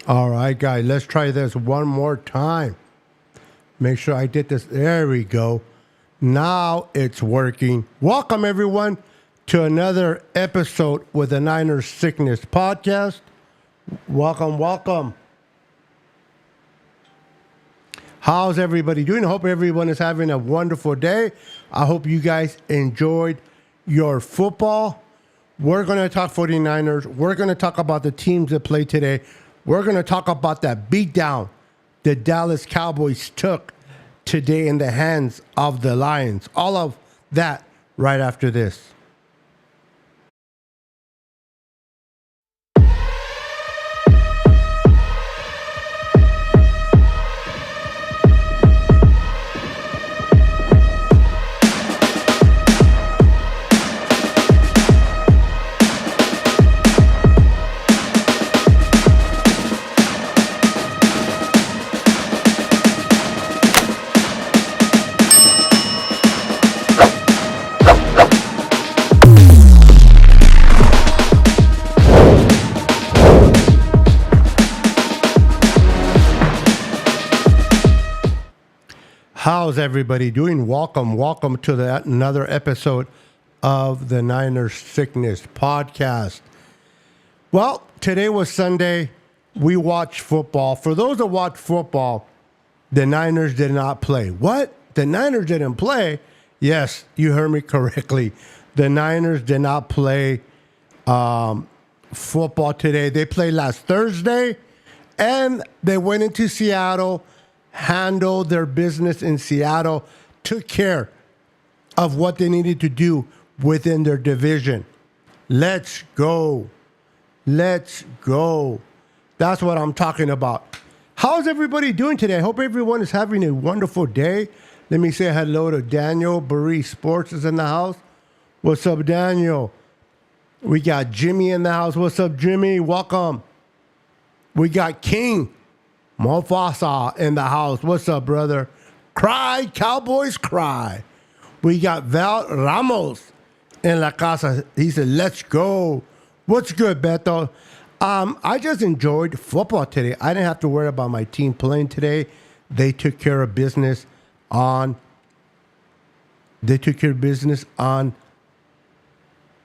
All right, guys, let's try this one more time. Make sure I did this. There we go. Now it's working. Welcome, everyone, to another episode with the Niners Sickness Podcast. Welcome. How's everybody doing? I hope everyone is having a wonderful day. I hope you guys enjoyed your football. We're going to talk 49ers. We're going to talk about the teams that play today. We're going to talk about that beatdown the Dallas Cowboys took today in the hands of the Lions. All of that right after this. How's everybody doing? Welcome to another episode of the Niners Sickness Podcast. Well, today was Sunday. We watched football. For those that watch football, the Niners did not play. What? The Niners didn't play? Yes, you heard me correctly. The Niners did not play football today. They played last Thursday, and they went into Seattle, handled their business in Seattle, took care of what they needed to do within their division. Let's go. That's what I'm talking about. How's everybody doing today? I hope everyone is having a wonderful day. Let me say hello to Daniel. Barry Sports is in the house. What's up, Daniel? We got Jimmy in the house. What's up, Jimmy? Welcome. We got King Mofasa in the house. What's up, brother? Cry, Cowboys, cry. We got Val Ramos in La Casa. He said, let's go. What's good, Beto? I just enjoyed football today. I didn't have to worry about my team playing today. They took care of business on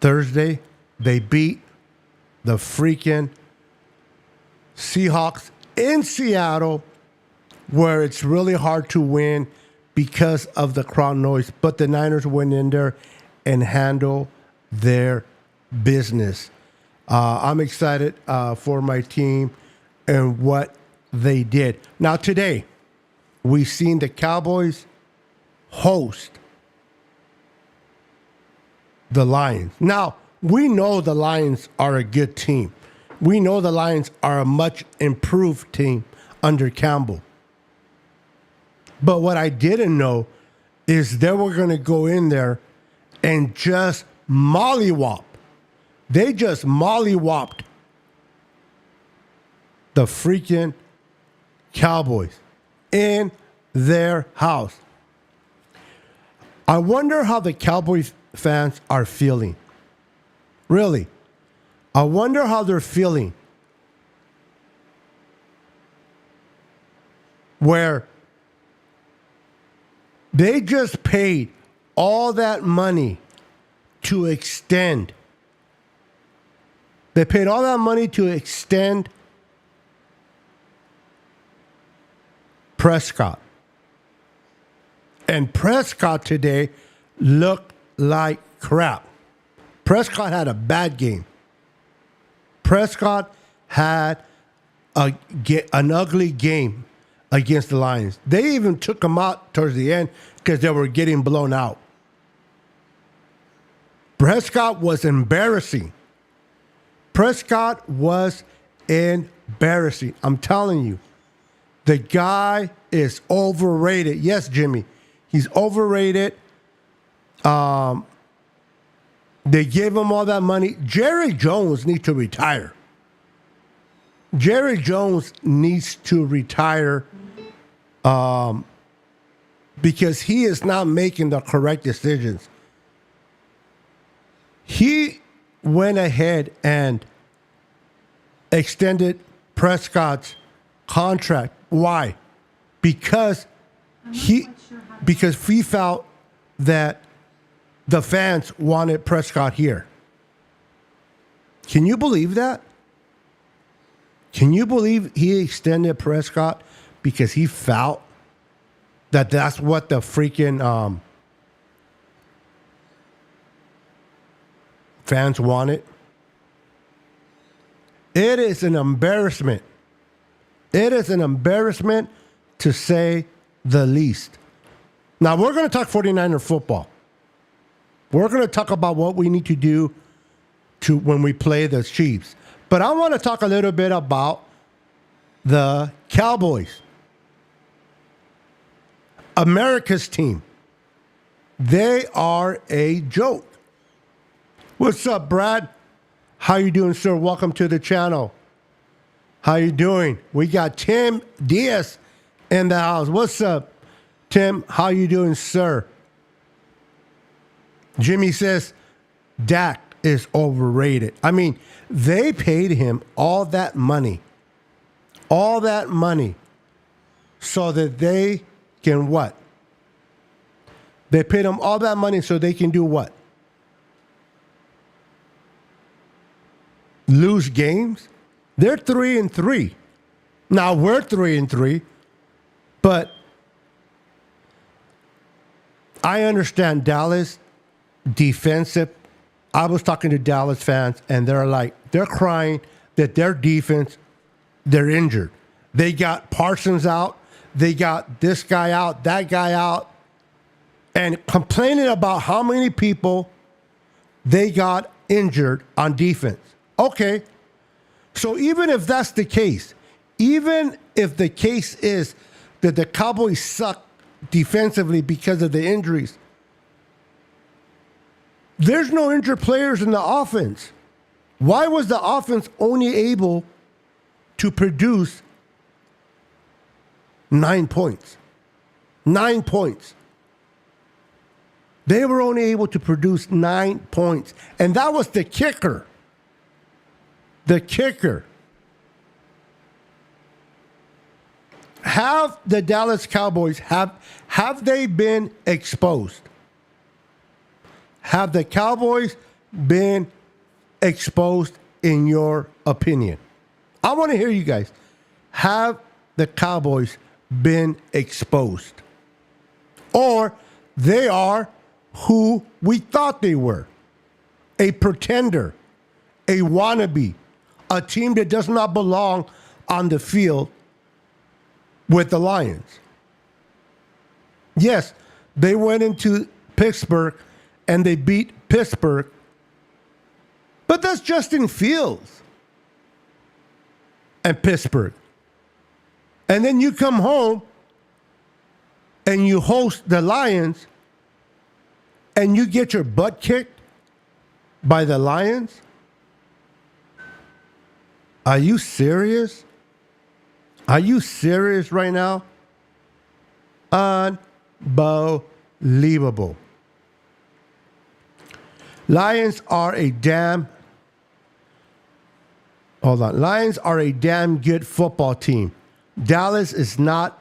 Thursday. They beat the freaking Seahawks in Seattle, where it's really hard to win because of the crowd noise. But the Niners went in there and handled their business. I'm excited for my team and what they did. Now, today, we've seen the Cowboys host the Lions. Now, we know the Lions are a good team. We know the Lions are a much improved team under Campbell. But what I didn't know is they were going to go in there and just mollywop. They just mollywopped the freaking Cowboys in their house. I wonder how the Cowboys fans are feeling. Really. I wonder how they're feeling. Where they just paid all that money to extend. They paid all that money to extend Prescott. And Prescott today looked like crap. Prescott had a bad game. Prescott had an ugly game against the Lions. They even took him out towards the end because they were getting blown out. Prescott was embarrassing. I'm telling you, the guy is overrated. Yes, Jimmy, he's overrated. They gave him all that money. Jerry Jones needs to retire. Jerry Jones needs to retire because he is not making the correct decisions. He went ahead and extended Prescott's contract. Why? Because he felt that the fans wanted Prescott here. Can you believe that? Can you believe he extended Prescott because he felt that that's what the freaking fans wanted? It is an embarrassment. It is an embarrassment to say the least. Now, we're going to talk 49er football. We're going to talk about what we need to do to when we play the Chiefs. But I want to talk a little bit about the Cowboys. America's team. They are a joke. What's up, Brad? How you doing, sir? Welcome to the channel. How you doing? We got Tim Diaz in the house. What's up, Tim? How you doing, sir? Jimmy says Dak is overrated. I mean, they paid him all that money, so that they can what? They paid him all that money so they can do what? Lose games? They're 3-3. Now we're 3-3, but I understand Dallas defensive. I was talking to Dallas fans, and they're crying that their defense, they're injured. They got Parsons out. They got this guy out, that guy out, and complaining about how many people they got injured on defense. Okay, so even if that's the case, even if the case is that the Cowboys suck defensively because of the injuries, there's no injured players in the offense. Why was the offense only able to produce 9 points? 9 points. They were only able to produce 9 points. And that was the kicker. The kicker. Have the Dallas Cowboys, have they been exposed? Have the Cowboys been exposed in your opinion? I want to hear you guys. Have the Cowboys been exposed? Or they are who we thought they were. A pretender, a wannabe, a team that does not belong on the field with the Lions. Yes, they went into Pittsburgh and they beat Pittsburgh, but that's Justin Fields and Pittsburgh. And then you come home and you host the Lions and you get your butt kicked by the Lions? Are you serious? Are you serious right now? Unbelievable. Lions are a damn good football team. Dallas is not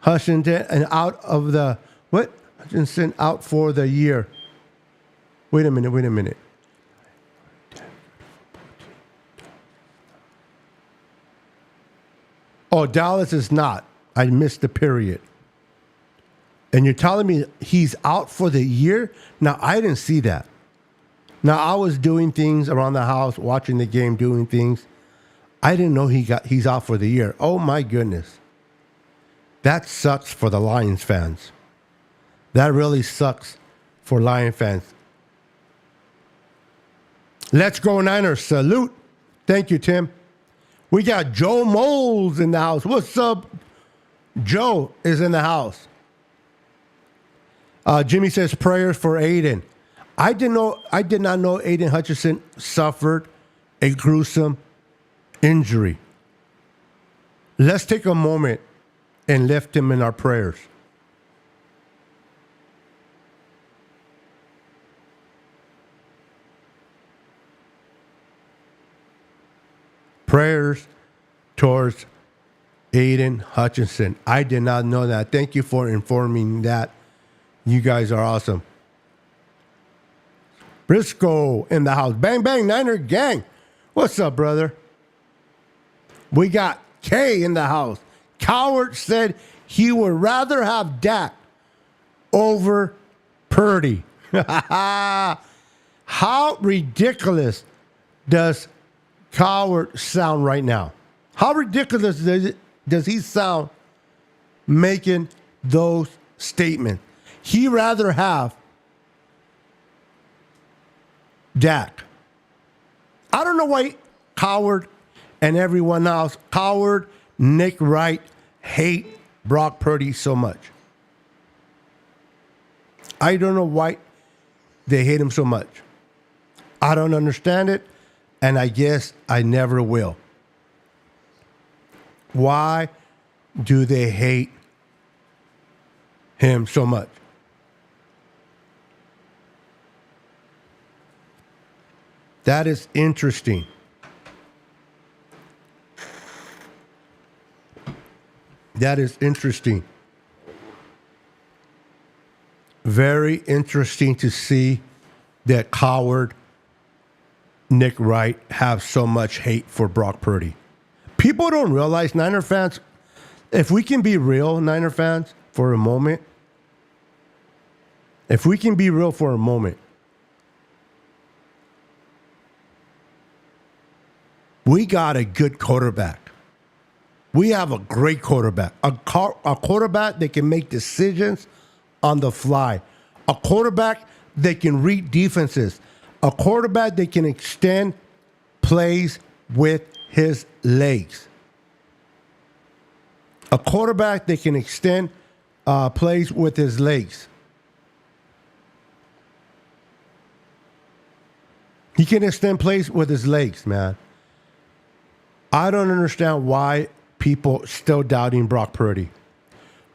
Hutchinson and out of the what? Hutchinson out for the year. Wait a minute. Oh, Dallas is not. I missed the period. And you're telling me he's out for the year? Now, I didn't see that. Now, I was doing things around the house, watching the game, doing things. I didn't know he's out for the year. Oh, my goodness. That sucks for the Lions fans. That really sucks for Lion fans. Let's go Niners. Salute. Thank you, Tim. We got Joe Moles in the house. What's up? Joe is in the house. Jimmy says prayers for Aiden. I did not know Aiden Hutchinson suffered a gruesome injury. Let's take a moment and lift him in our prayers. Prayers towards Aiden Hutchinson. I did not know that. Thank you for informing that. You guys are awesome. Briscoe in the house. Bang, bang, Niner gang. What's up, brother? We got Kay in the house. Coward said he would rather have Dak over Purdy. How ridiculous does Coward sound right now? How ridiculous does he sound making those statements? He rather have Dak. I don't know why Coward and everyone else, Coward, Nick Wright, hate Brock Purdy so much. I don't know why they hate him so much. I don't understand it, and I guess I never will. Why do they hate him so much? That is interesting. That is interesting. Very interesting to see that Coward, Nick Wright have so much hate for Brock Purdy. People don't realize, Niner fans, if we can be real, Niner fans, for a moment, if we can be real for a moment, we got a good quarterback. We have a great quarterback. A quarterback that can make decisions on the fly. A quarterback that can read defenses. A quarterback that can extend plays with his legs. A quarterback that can extend plays with his legs. He can extend plays with his legs, man. I don't understand why people still doubting Brock Purdy.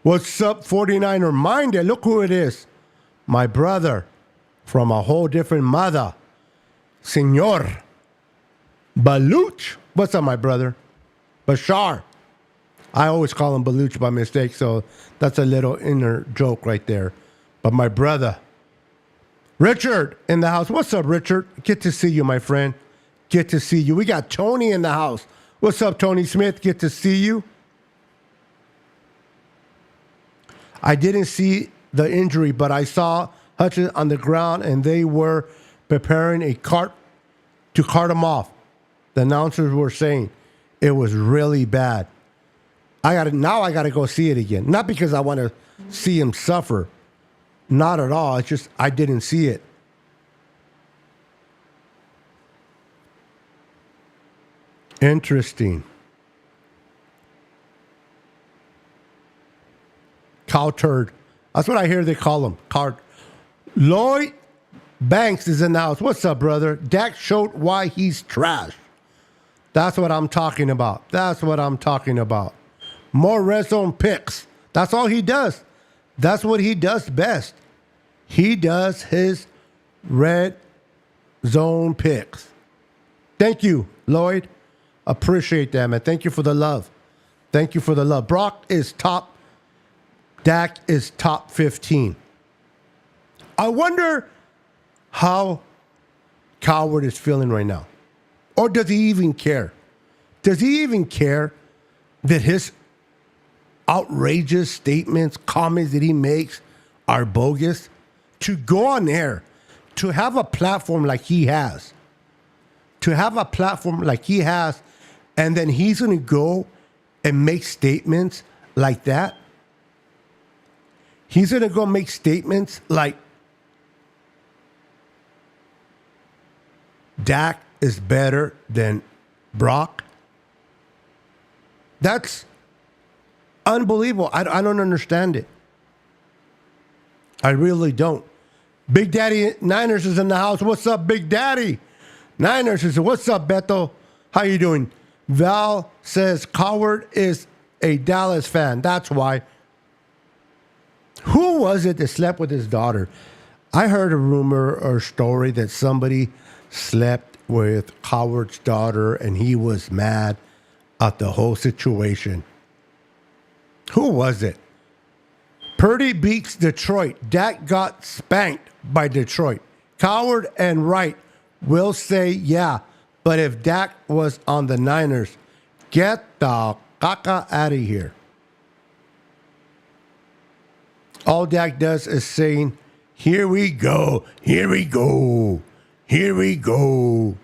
What's up, 49er minded? Look who it is. My brother from a whole different mother, Senor Baluch. What's up, my brother? Bashar. I always call him Baluch by mistake, so that's a little inner joke right there. But my brother, Richard in the house. What's up, Richard? Good to see you, my friend. Good to see you. We got Tony in the house. What's up, Tony Smith? Good to see you. I didn't see the injury, but I saw Hutchins on the ground, and they were preparing a cart to cart him off. The announcers were saying it was really bad. I got to go see it again. Not because I want to see him suffer. Not at all. It's just I didn't see it. Interesting. Cow turd. That's what I hear they call him. Cow. Lloyd Banks is in the house. What's up, brother? Dak showed why he's trash. That's what I'm talking about. That's what I'm talking about. More red zone picks. That's all he does. That's what he does best. He does his red zone picks. Thank you, Lloyd. Appreciate that, man. Thank you for the love. Thank you for the love. Brock is top. Dak is top 15. I wonder how Coward is feeling right now. Or does he even care? Does he even care that his outrageous statements, comments that he makes are bogus? To go on air, to have a platform like he has, and then he's going to go and make statements like that. He's going to go make statements like Dak is better than Brock. That's unbelievable. I don't understand it. I really don't. Big Daddy Niners is in the house. What's up, Big Daddy? Niners is, what's up, Beto? How you doing? Val says Coward is a Dallas fan. That's why. Who was it that slept with his daughter? I heard a rumor or story that somebody slept with Coward's daughter and he was mad. of the whole situation. Who was it? Purdy beats Detroit. Dak got spanked by Detroit. Coward and Wright will say, yeah, but if Dak was on the Niners, get the caca out of here. All Dak does is saying, here we go, here we go, here we go.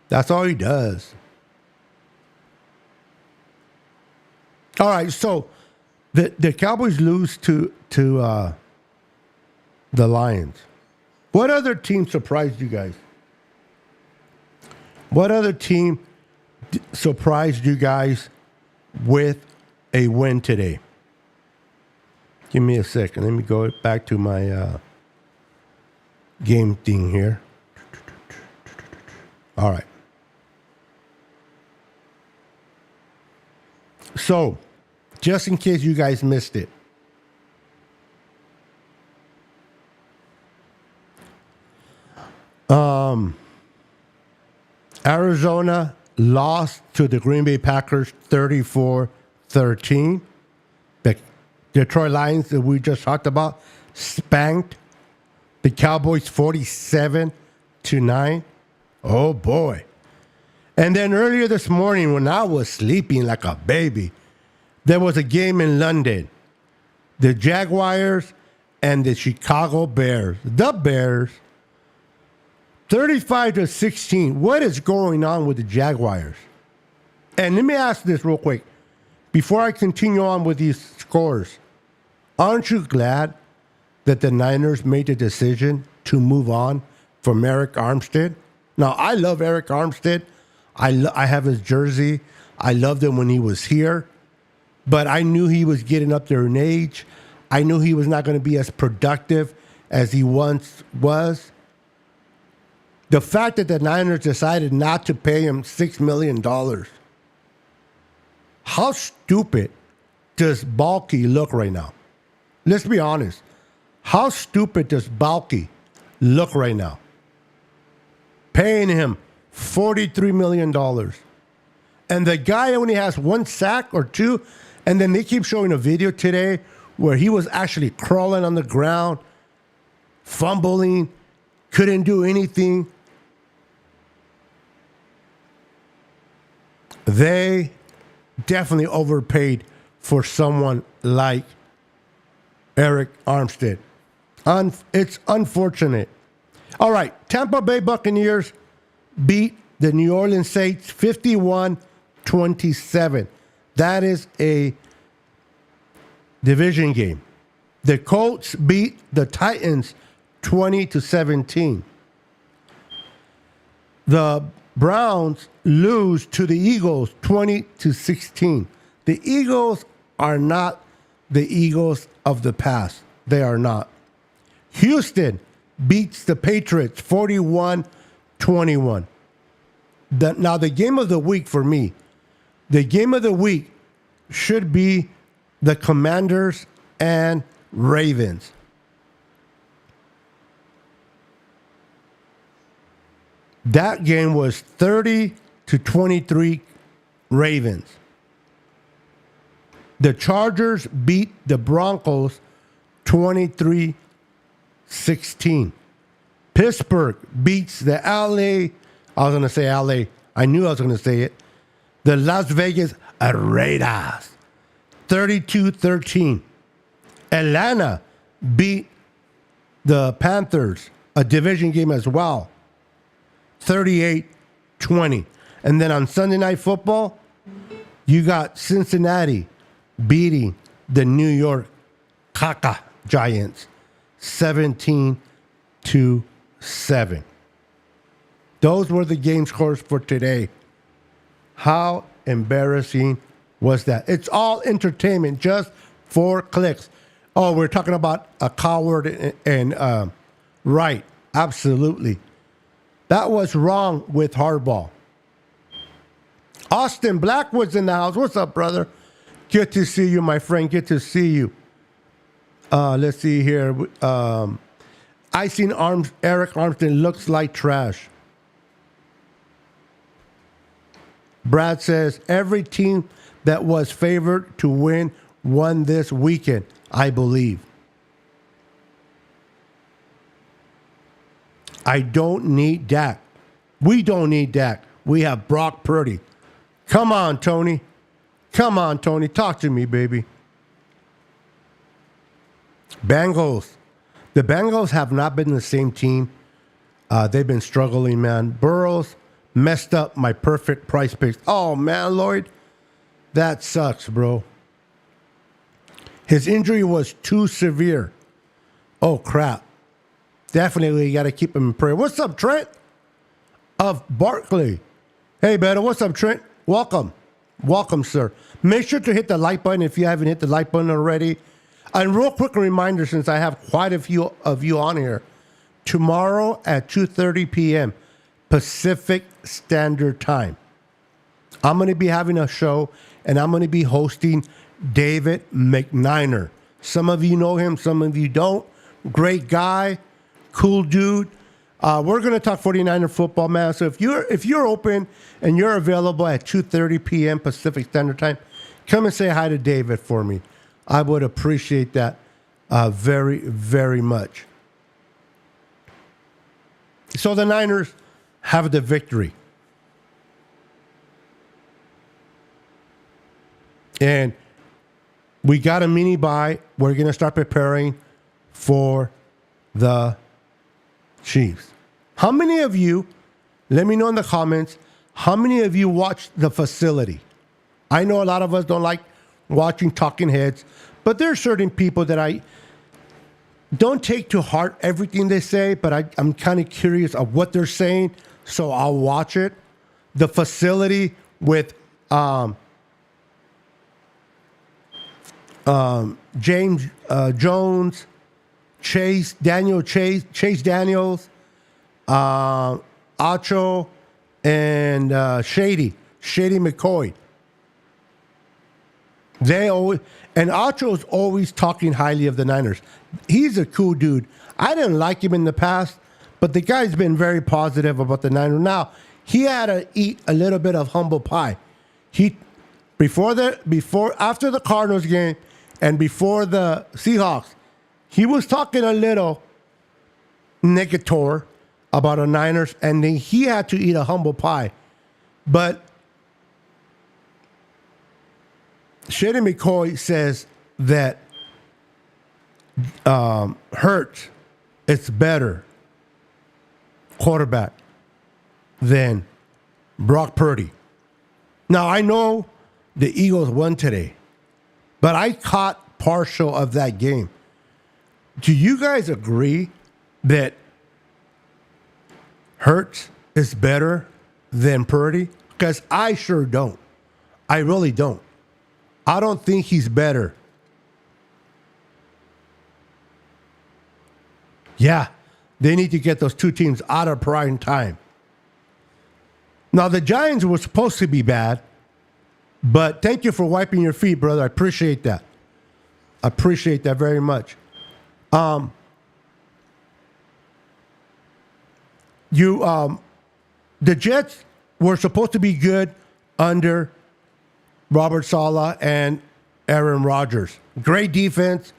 That's all he does. All right, so the Cowboys lose to the Lions. What other team surprised you guys? What other team surprised you guys with a win today? Give me a second. Let me go back to my game thing here. All right. So, just in case you guys missed it, Arizona lost to the Green Bay Packers 34-13. The Detroit Lions that we just talked about spanked the Cowboys 47-9. Oh boy. And then earlier this morning when I was sleeping like a baby, there was a game in London. The Jaguars and the Chicago Bears. The Bears 35-16. What is going on with the Jaguars? And let me ask this real quick before I continue on with these scores. Aren't you glad that the Niners made the decision to move on from Eric Armstead? Now, I love Eric Armstead. I have his jersey. I loved him when he was here. But I knew he was getting up there in age. I knew he was not going to be as productive as he once was. The fact that the Niners decided not to pay him $6 million. How stupid does Balky look right now? Let's be honest. How stupid does Balky look right now? Paying him $43 million. And the guy only has one sack or two. And then they keep showing a video today where he was actually crawling on the ground, fumbling, couldn't do anything. They definitely overpaid for someone like Eric Armstead. It's unfortunate. All right, Tampa Bay Buccaneers beat the New Orleans Saints 51-27. That is a division game. The Colts beat the Titans 20-17. The Browns lose to the Eagles 20-16. The Eagles are not the Eagles of the past. They are not. Houston beats the Patriots 41-21. Now, the game of the week for me, the game of the week should be the Commanders and Ravens. That game was 30-23 Ravens. The Chargers beat the Broncos 23-16. Pittsburgh beats the I was going to say LA. I knew I was going to say it. The Las Vegas Raiders 32-13. Atlanta beat the Panthers, a division game as well, 38-20. And then on Sunday Night Football, you got Cincinnati beating the New York Giants 17-7. Those were the game scores for today. How embarrassing was that? It's all entertainment, just 4 clicks. Oh, we're talking about a coward and right. Absolutely. That was wrong with Harbaugh. Austin Blackwood's in the house. What's up, brother? Good to see you, my friend. Good to see you. Let's see here. I seen Eric Armstead looks like trash. Brad says every team that was favored to win won this weekend, I believe. I don't need Dak. We don't need Dak. We have Brock Purdy. Come on, Tony. Come on, Tony. Talk to me, baby. Bengals. The Bengals have not been the same team. They've been struggling, man. Burrows messed up my perfect price picks. Oh, man, Lloyd. That sucks, bro. His injury was too severe. Oh, crap. Definitely got to keep him in prayer. What's up, Trent? Of Barkley. Hey, better. What's up, Trent? Welcome. Welcome, sir. Make sure to hit the like button if you haven't hit the like button already. And real quick reminder, since I have quite a few of you on here, tomorrow at 2:30 p.m. Pacific Standard Time, I'm going to be having a show, and I'm going to be hosting David McNiner. Some of you know him, some of you don't. Great guy, cool dude. We're going to talk 49er football, man. So if you're open and you're available at 2:30 p.m. Pacific Standard Time, come and say hi to David for me. I would appreciate that very, very much. So the Niners have the victory. And we got a mini bye. We're going to start preparing for the Chiefs. How many of you, let me know in the comments, how many of you watched The Facility? I know a lot of us don't like watching talking heads, but there are certain people that I don't take to heart everything they say, but I'm kind of curious of what they're saying, so I'll watch it. The Facility with James Jones, Chase Daniels, Acho, and Shady McCoy. And Acho's always talking highly of the Niners. He's a cool dude. I didn't like him in the past, but the guy's been very positive about the Niners. Now, he had to eat a little bit of humble pie. After the Cardinals game and before the Seahawks, he was talking a little negator about the Niners, and then he had to eat a humble pie. But Shady McCoy says that Hurts is better quarterback than Brock Purdy. Now, I know the Eagles won today, but I caught partial of that game. Do you guys agree that Hurts is better than Purdy? Because I sure don't. I really don't. I don't think he's better. Yeah, they need to get those two teams out of prime time. Now, the Giants were supposed to be bad, but thank you for wiping your feet, brother. I appreciate that. I appreciate that very much. The Jets were supposed to be good under Robert Saleh and Aaron Rodgers. Great defense.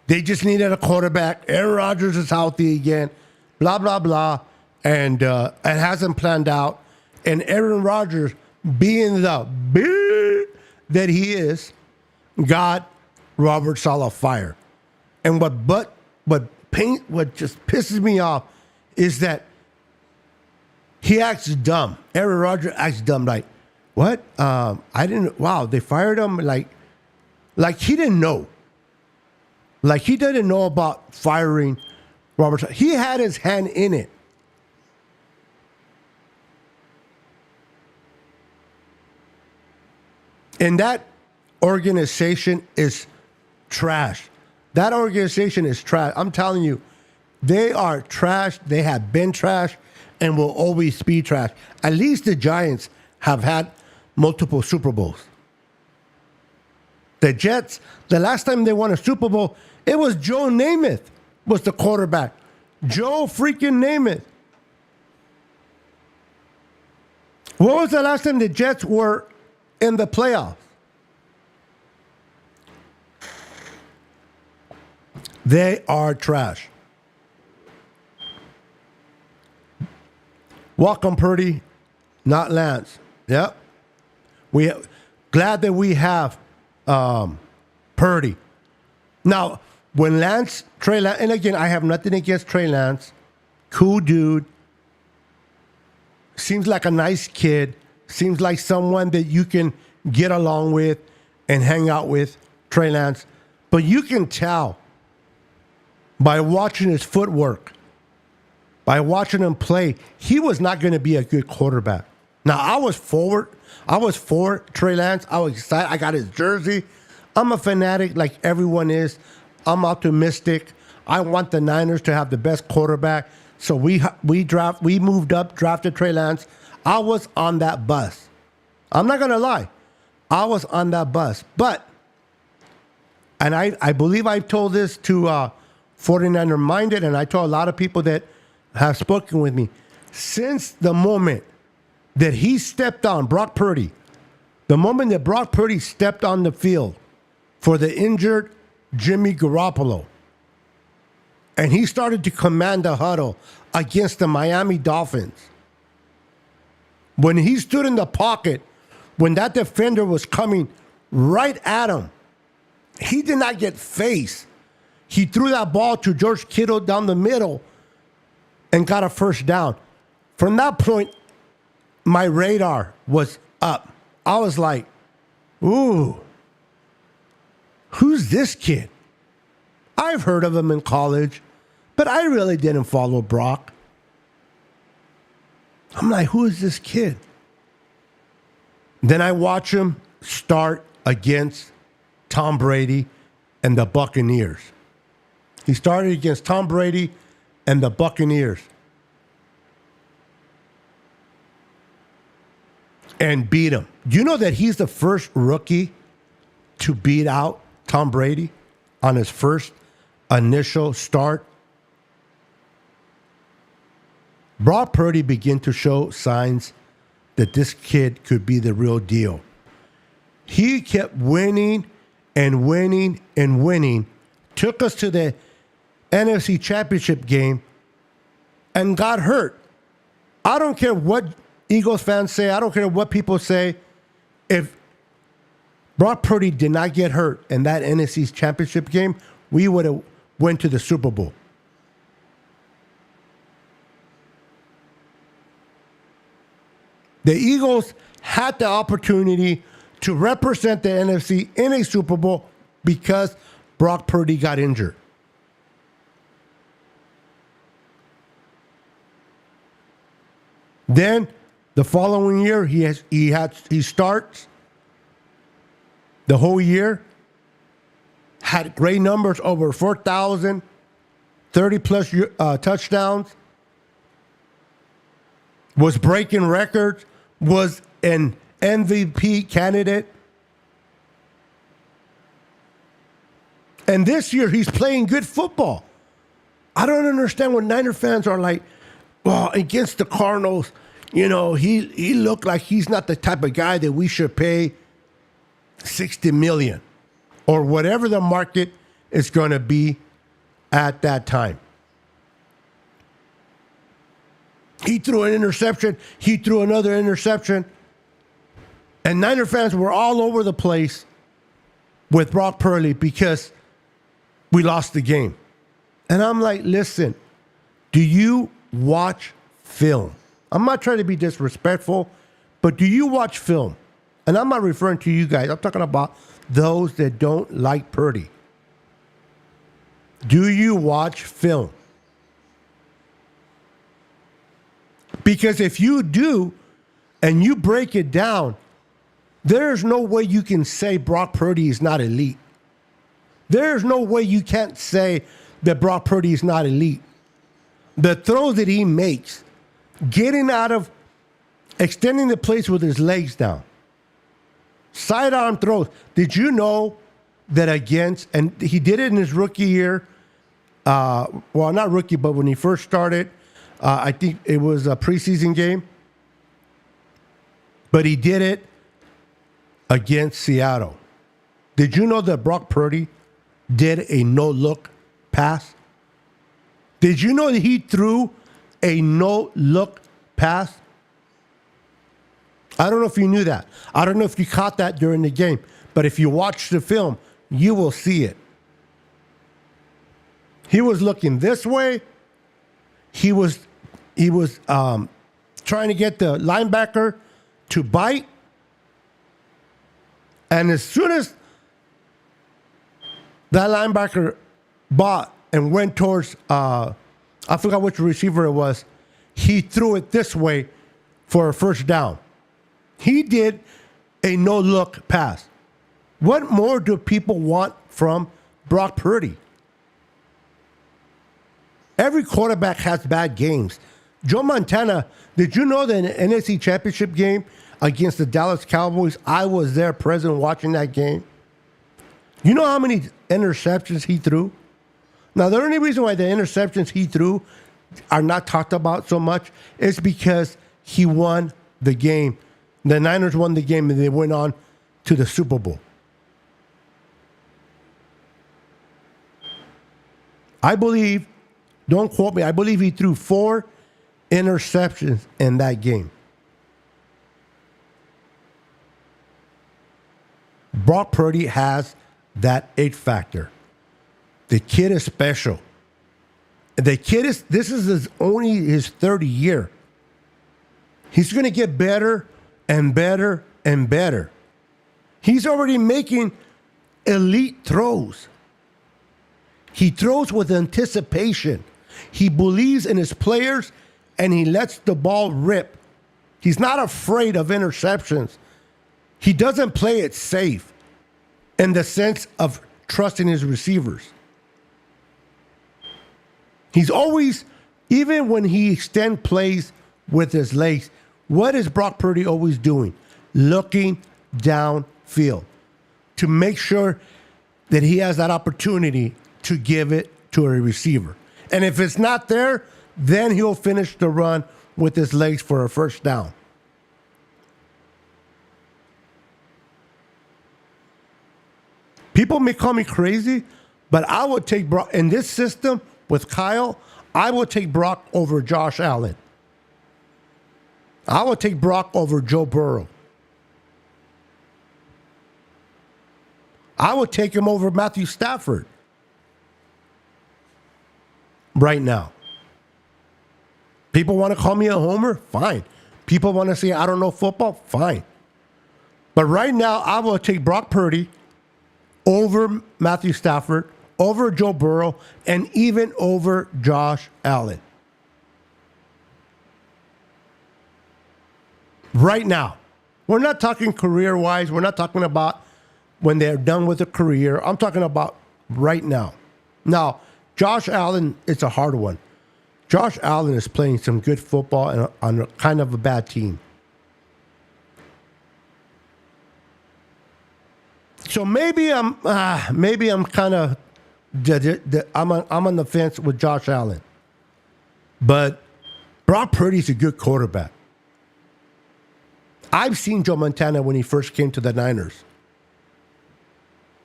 They just needed a quarterback. Aaron Rodgers is healthy again. Blah, blah, blah. And it hasn't planned out. And Aaron Rodgers, being the big that he is, got Robert Saleh fired. And what just pisses me off is that he acts dumb. Aaron Rodgers acts dumb. Like, what? They fired him like he didn't know. Like he didn't know about firing Robert Saleh. He had his hand in it. And that organization is trash. That organization is trash. I'm telling you, they are trash. They have been trash and will always be trash. At least the Giants have had multiple Super Bowls. The Jets, the last time they won a Super Bowl, it was Joe Namath was the quarterback. Joe freaking Namath. What was the last time the Jets were in the playoffs? They are trash. Welcome, Purdy, not Lance. Yep. We glad that we have Purdy. Now, when Trey Lance, and again, I have nothing against Trey Lance. Cool dude. Seems like a nice kid. Seems like someone that you can get along with and hang out with, Trey Lance. But you can tell by watching his footwork, by watching him play, he was not going to be a good quarterback. Now, I was for Trey Lance. I was excited. I got his jersey. I'm a fanatic like everyone is. I'm optimistic. I want the Niners to have the best quarterback. So we moved up, drafted Trey Lance. I was on that bus. I'm not going to lie. I was on that bus. But, and I believe I've told this to 49er Minded, and I told a lot of people that have spoken with me. Since the moment that he stepped on, Brock Purdy, the moment that Brock Purdy stepped on the field for the injured Jimmy Garoppolo, and he started to command the huddle against the Miami Dolphins, when he stood in the pocket, when that defender was coming right at him, he did not get faced. He threw that ball to George Kittle down the middle and got a first down. From that point, my radar was up. I was like, ooh, who's this kid? I've heard of him in college, but I really didn't follow Brock. I'm like, who is this kid? Then I watch him start against Tom Brady and the Buccaneers. He started against Tom Brady and the Buccaneers and beat him. Do you know that he's the first rookie to beat out Tom Brady on his first initial start? Brock Purdy began to show signs that this kid could be the real deal. He kept winning and winning and winning, took us to the NFC Championship game, and got hurt. I don't care what Eagles fans say. I don't care what people say. If Brock Purdy did not get hurt in that NFC Championship game, we would have went to the Super Bowl. The Eagles had the opportunity to represent the NFC in a Super Bowl because Brock Purdy got injured. Then the following year, he starts the whole year, had great numbers, over 4,000, 30-plus touchdowns, was breaking records, was an MVP candidate. And this year, he's playing good football. I don't understand when Niner fans are like, well, against the Cardinals, you know, he looked like he's not the type of guy that we should pay $60 million or whatever the market is going to be at that time. He threw an interception. He threw another interception. And Niner fans were all over the place with Brock Purdy because we lost the game. And I'm like, listen, do you watch film? I'm not trying to be disrespectful, but do you watch film? And I'm not referring to you guys. I'm talking about those that don't like Purdy. Do you watch film? Because if you do, and you break it down, there's no way you can say Brock Purdy is not elite. There's no way you can't say that Brock Purdy is not elite. The throws that he makes, getting out of, extending the plays with his legs down, sidearm throws. Did you know that against, and he did it in his rookie year, well, not rookie, but when he first started, I think it was a preseason game. but he did it against Seattle. Did you know that Brock Purdy did a no-look pass? Did you know that he threw a no-look pass? I don't know if you knew that. I don't know if you caught that during the game. But if you watch the film, you will see it. He was looking this way. He was trying to get the linebacker to bite. And as soon as that linebacker bought and went towards, I forgot which receiver it was, he threw it this way for a first down. He did a no-look pass. What more do people want from Brock Purdy? Every quarterback has bad games. Joe Montana, did you know that in the NFC Championship game against the Dallas Cowboys, I was there present watching that game? You know how many interceptions he threw? Now, the only reason why the interceptions he threw are not talked about so much is because he won the game. The Niners won the game and they went on to the Super Bowl. I believe, don't quote me, I believe he threw 4 interceptions in that game. Brock Purdy has that it factor. The kid is special. This is only his third year. He's going to get better and better and better. He's already making elite throws. He throws with anticipation. He believes in his players, and he lets the ball rip. He's not afraid of interceptions. He doesn't play it safe in the sense of trusting his receivers. He's always, even when he extends plays with his legs, what is Brock Purdy always doing? Looking downfield to make sure that he has that opportunity to give it to a receiver. And if it's not there, then he'll finish the run with his legs for a first down. People may call me crazy, but I would take Brock in this system with Kyle. I would take Brock over Josh Allen. I would take Brock over Joe Burrow. I would take him over Matthew Stafford right now. People want to call me a homer? Fine. People want to say I don't know football? Fine. But right now, I will take Brock Purdy over Matthew Stafford, over Joe Burrow, and even over Josh Allen. Right now. We're not talking career-wise. We're not talking about when they're done with a career. I'm talking about right now. Now, Josh Allen, it's a hard one. Josh Allen is playing some good football on a kind of a bad team. So maybe I'm kind of I'm on the fence with Josh Allen, but Brock Purdy's a good quarterback. I've seen Joe Montana when he first came to the Niners.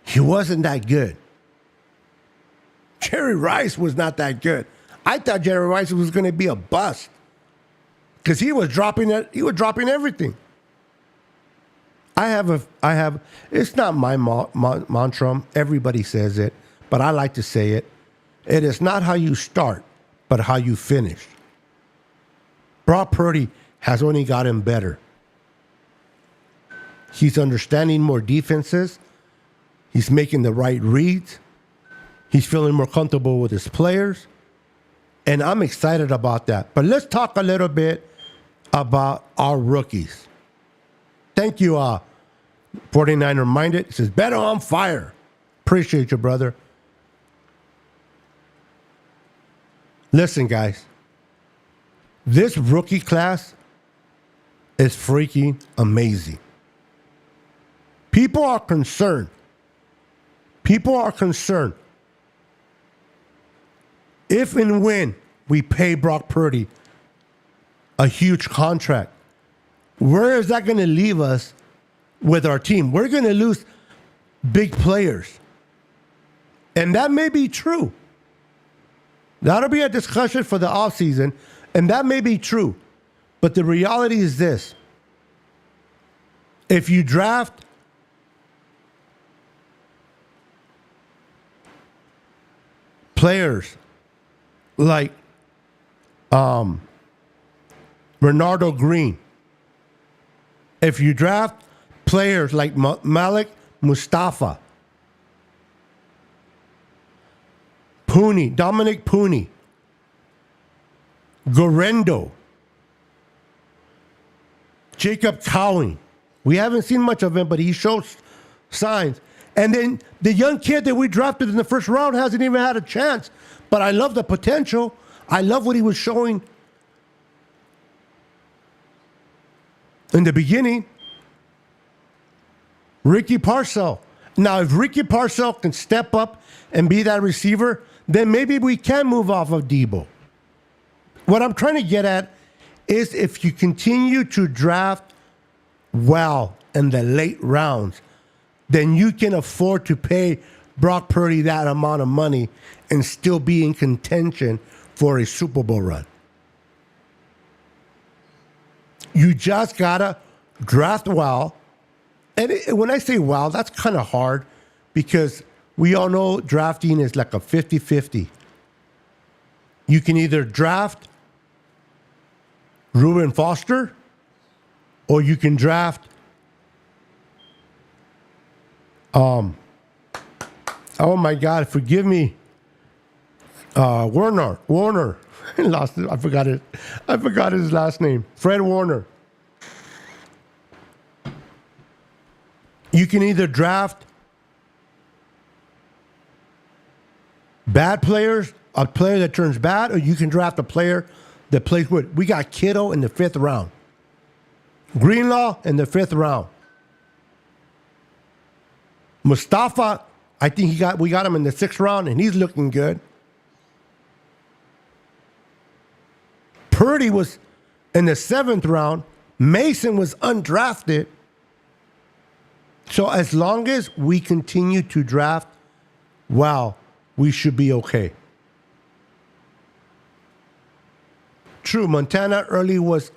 He wasn't that good. Jerry Rice was not that good. I thought Jerry Rice was going to be a bust because he was dropping it. He was dropping everything. I have. It's not my mantra. Everybody says it, but I like to say it. It is not how you start, but how you finish. Brock Purdy has only gotten better. He's understanding more defenses. He's making the right reads. He's feeling more comfortable with his players. And I'm excited about that. But let's talk a little bit about our rookies. Thank you, 49er Minded. It says, better on fire. Appreciate you, brother. Listen, guys. This rookie class is freaking amazing. People are concerned. People are concerned. If and when we pay Brock Purdy a huge contract, Where is that going to leave us with our team? We're going to lose big players. And that may be true. That'll be a discussion for the offseason, and that may be true. But the reality is this. If you draft players like Bernardo Green, if you draft players like Malik Mustafa, Dominic Pooney, Gorendo, Jacob Cowing. We haven't seen much of him, but he shows signs. And then the young kid that we drafted in the first round hasn't even had a chance. But I love the potential. I love what he was showing in the beginning. Ricky Parcell. Now, if Ricky Parcell can step up and be that receiver, then maybe we can move off of Debo. What I'm trying to get at is if you continue to draft well in the late rounds, then you can afford to pay Brock Purdy that amount of money and still be in contention for a Super Bowl run. You just got to draft well. And when I say well, that's kind of hard because we all know drafting is like a 50-50. You can either draft Reuben Foster or you can draft oh my God, forgive me. Warner. I forgot his last name. Fred Warner. You can either draft bad players, a player that turns bad, or you can draft a player that plays good. We got Kittle in the 5th round. Greenlaw in the 5th round. Mustafa, I think we got him in the 6th round, and he's looking good. Purdy was in the 7th round. Mason was undrafted. So as long as we continue to draft well, we should be okay. True, Montana early was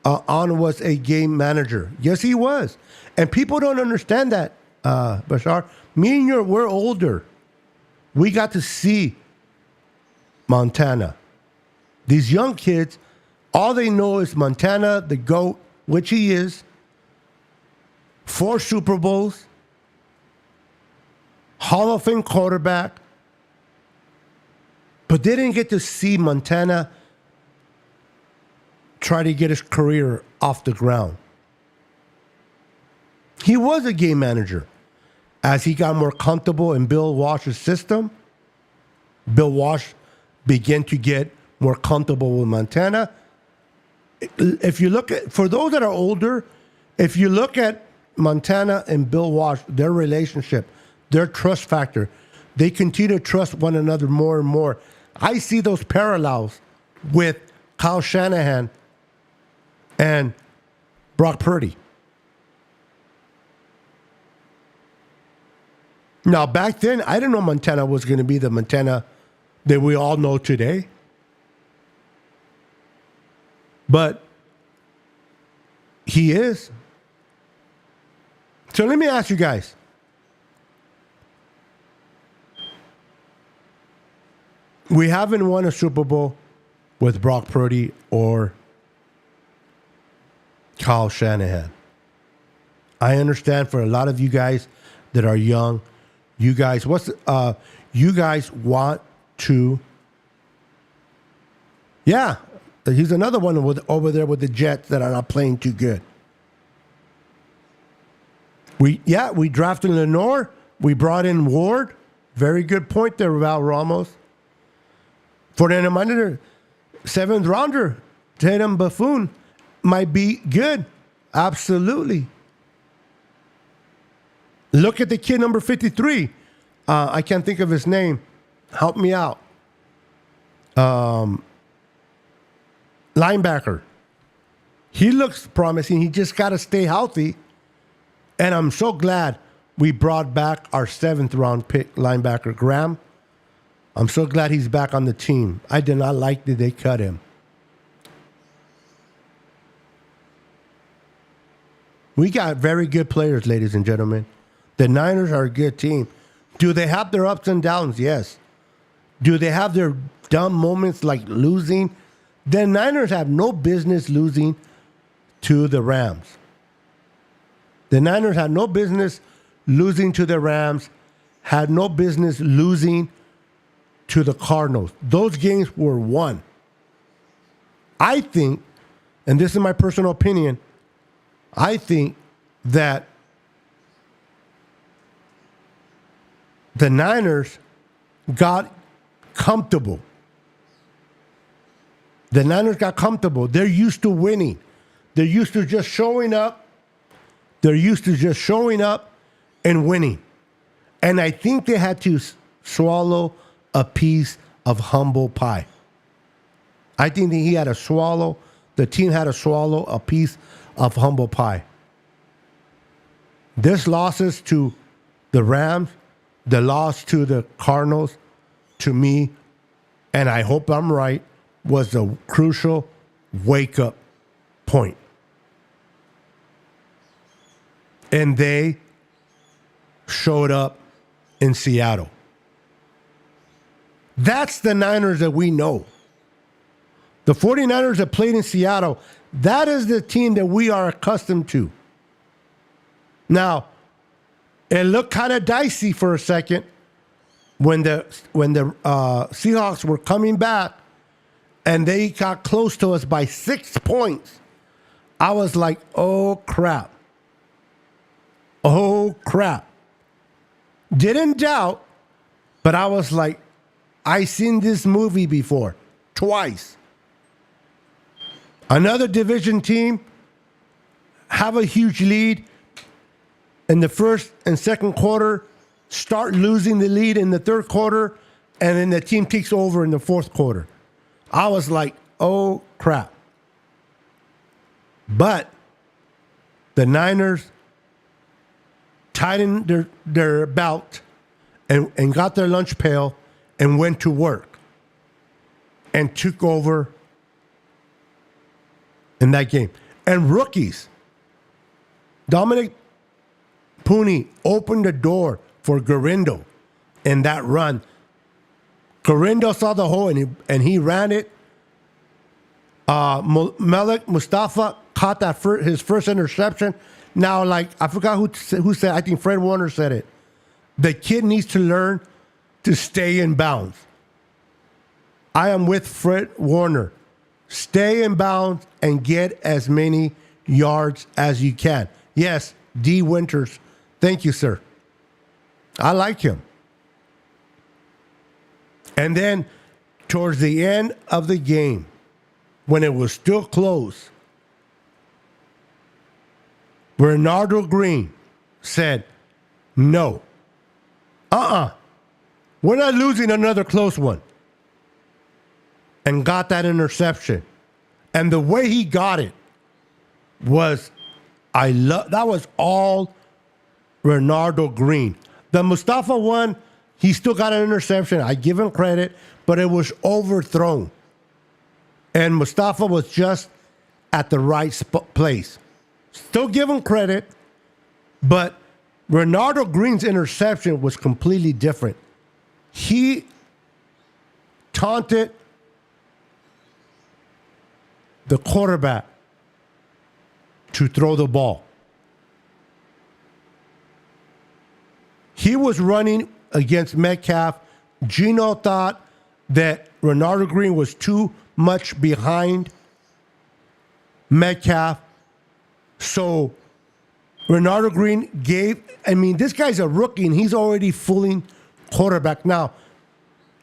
a game manager. Yes, he was. And people don't understand that, Bashar. Me and we're older. We got to see Montana. These young kids, all they know is Montana, the GOAT, which he is, 4 Super Bowls, Hall of Fame quarterback, but they didn't get to see Montana try to get his career off the ground. He was a game manager. As he got more comfortable in Bill Walsh's system, Bill Walsh began to get more comfortable with Montana. If you look at, for those that are older, if you look at Montana and Bill Walsh, their relationship, their trust factor, they continue to trust one another more and more. I see those parallels with Kyle Shanahan and Brock Purdy. Now, back then, I didn't know Montana was going to be the Montana that we all know today. But he is. So let me ask you guys. We haven't won a Super Bowl with Brock Purdy or Kyle Shanahan. I understand for a lot of you guys that are young, you guys want to. Yeah, he's another one over there with the Jets that are not playing too good. We drafted Lenore. We brought in Ward. Very good point there, Val Ramos. For the reminder, 7th rounder, Tatum Buffoon might be good. Absolutely. Look at the kid number 53. I can't think of his name. Help me out. Linebacker. He looks promising. He just got to stay healthy. And I'm so glad we brought back our 7th-round pick linebacker, Graham. I'm so glad he's back on the team. I did not like that they cut him. We got very good players, ladies and gentlemen. The Niners are a good team. Do they have their ups and downs? Yes. Do they have their dumb moments like losing? The Niners have no business losing to the Rams. The Niners had no business losing to the Rams, had no business losing to the Cardinals. Those games were won. I think, and this is my personal opinion, I think that the Niners got comfortable. The Niners got comfortable. They're used to winning. They're used to just showing up. They're used to just showing up and winning. And I think they had to swallow a piece of humble pie. I think that he had to swallow, the team had to swallow a piece of humble pie. This losses to the Rams, the loss to the Cardinals, to me, and I hope I'm right, was a crucial wake-up point. And they showed up in Seattle. That's the Niners that we know. The 49ers that played in Seattle, that is the team that we are accustomed to. Now, it looked kind of dicey for a second when the Seahawks were coming back and they got close to us by 6 points. I was like, oh, crap. Oh, crap. Didn't doubt, but I was like, I seen this movie before, twice. Another division team have a huge lead in the first and second quarter, start losing the lead in the third quarter, and then the team takes over in the fourth quarter. I was like, oh, crap. But the Niners tightened their belt and got their lunch pail and went to work and took over in that game. And rookies, Dominic Pooney opened the door for Garindo in that run. Garindo saw the hole and he ran it. Malik Mustafa caught his first interception. Now, like, I forgot who said, I think Fred Warner said it. The kid needs to learn to stay in bounds. I am with Fred Warner. Stay in bounds and get as many yards as you can. Yes, D. Winters. Thank you, sir. I like him. And then towards the end of the game, when it was still close, Bernardo Green said, no. We're not losing another close one. And got that interception. And the way he got it was, that was all Bernardo Green. The Mustafa one, he still got an interception. I give him credit, but it was overthrown. And Mustafa was just at the right place. Still give him credit, but Bernardo Green's interception was completely different. He taunted the quarterback to throw the ball. He was running against Metcalf. Gino thought that Bernardo Green was too much behind Metcalf. So Bernardo Green this guy's a rookie and he's already fooling quarterback. Now,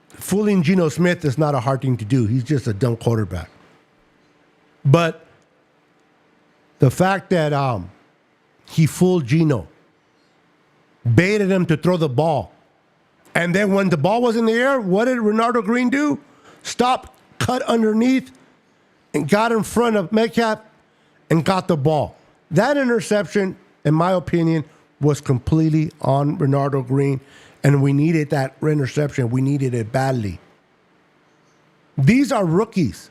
fooling Geno Smith is not a hard thing to do. He's just a dumb quarterback. But the fact that he fooled Geno, baited him to throw the ball, and then when the ball was in the air, what did Bernardo Green do? Stop, cut underneath, and got in front of Metcalf and got the ball. That interception, in my opinion, was completely on Bernardo Green, and we needed that interception. We needed it badly. These are rookies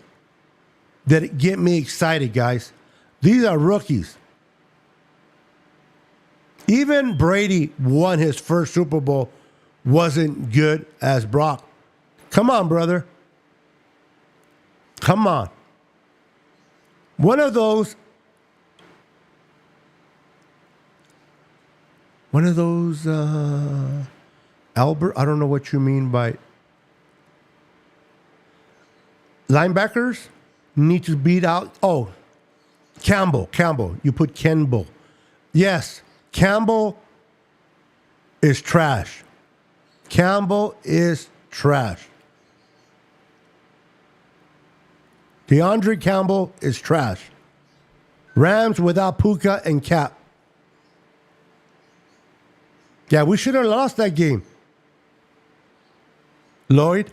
that get me excited, guys. These are rookies. Even Brady won his first Super Bowl, wasn't good as Brock. Come on, brother. Come on. One of those Albert, I don't know what you mean by linebackers need to beat out. Oh, Campbell. You put Campbell. Yes, Campbell is trash. Campbell is trash. DeAndre Campbell is trash. Rams without Puka and Cap. Yeah, we should have lost that game. Lloyd,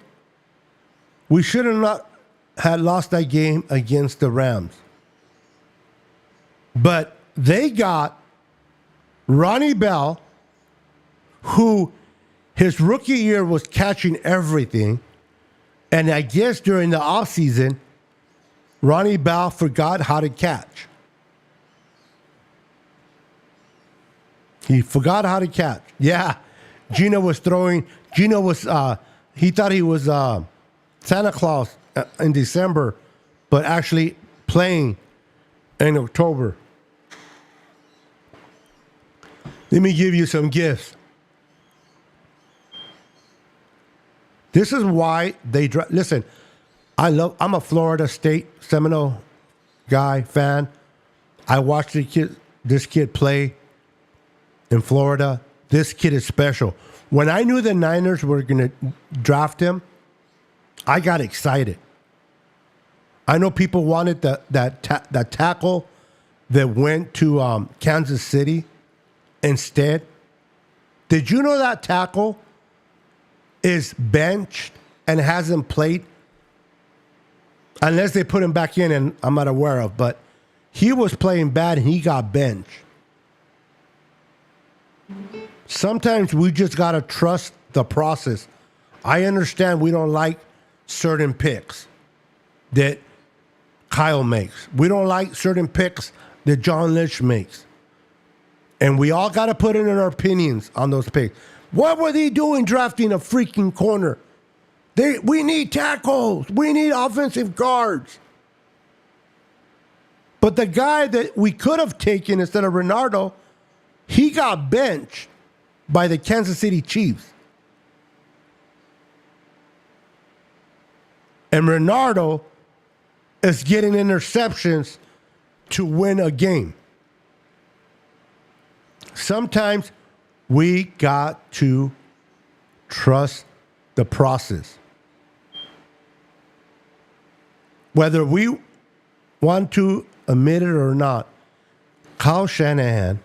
we should have not had lost that game against the Rams. But they got Ronnie Bell, who his rookie year was catching everything. And I guess during the offseason, Ronnie Bell forgot how to catch. He forgot how to catch. Yeah. Gino was throwing. Gino was, he thought he was Santa Claus in December, but actually playing in October. Let me give you some gifts. This is why they listen. I'm a Florida State Seminole guy, fan. I watched this kid play in Florida. This kid is special. When I knew the Niners were going to draft him, I got excited. I know people wanted that tackle that went to Kansas City instead. Did you know that tackle is benched and hasn't played? Unless they put him back in, and I'm not aware of. But he was playing bad and he got benched. Sometimes we just got to trust the process. I understand we don't like certain picks that Kyle makes. We don't like certain picks that John Lynch makes. And we all got to put in our opinions on those picks. What were they doing drafting a freaking corner? We need tackles. We need offensive guards. But the guy that we could have taken instead of Renardo, he got benched by the Kansas City Chiefs. And Renardo is getting interceptions to win a game. Sometimes we got to trust the process. Whether we want to admit it or not, Kyle Shanahan,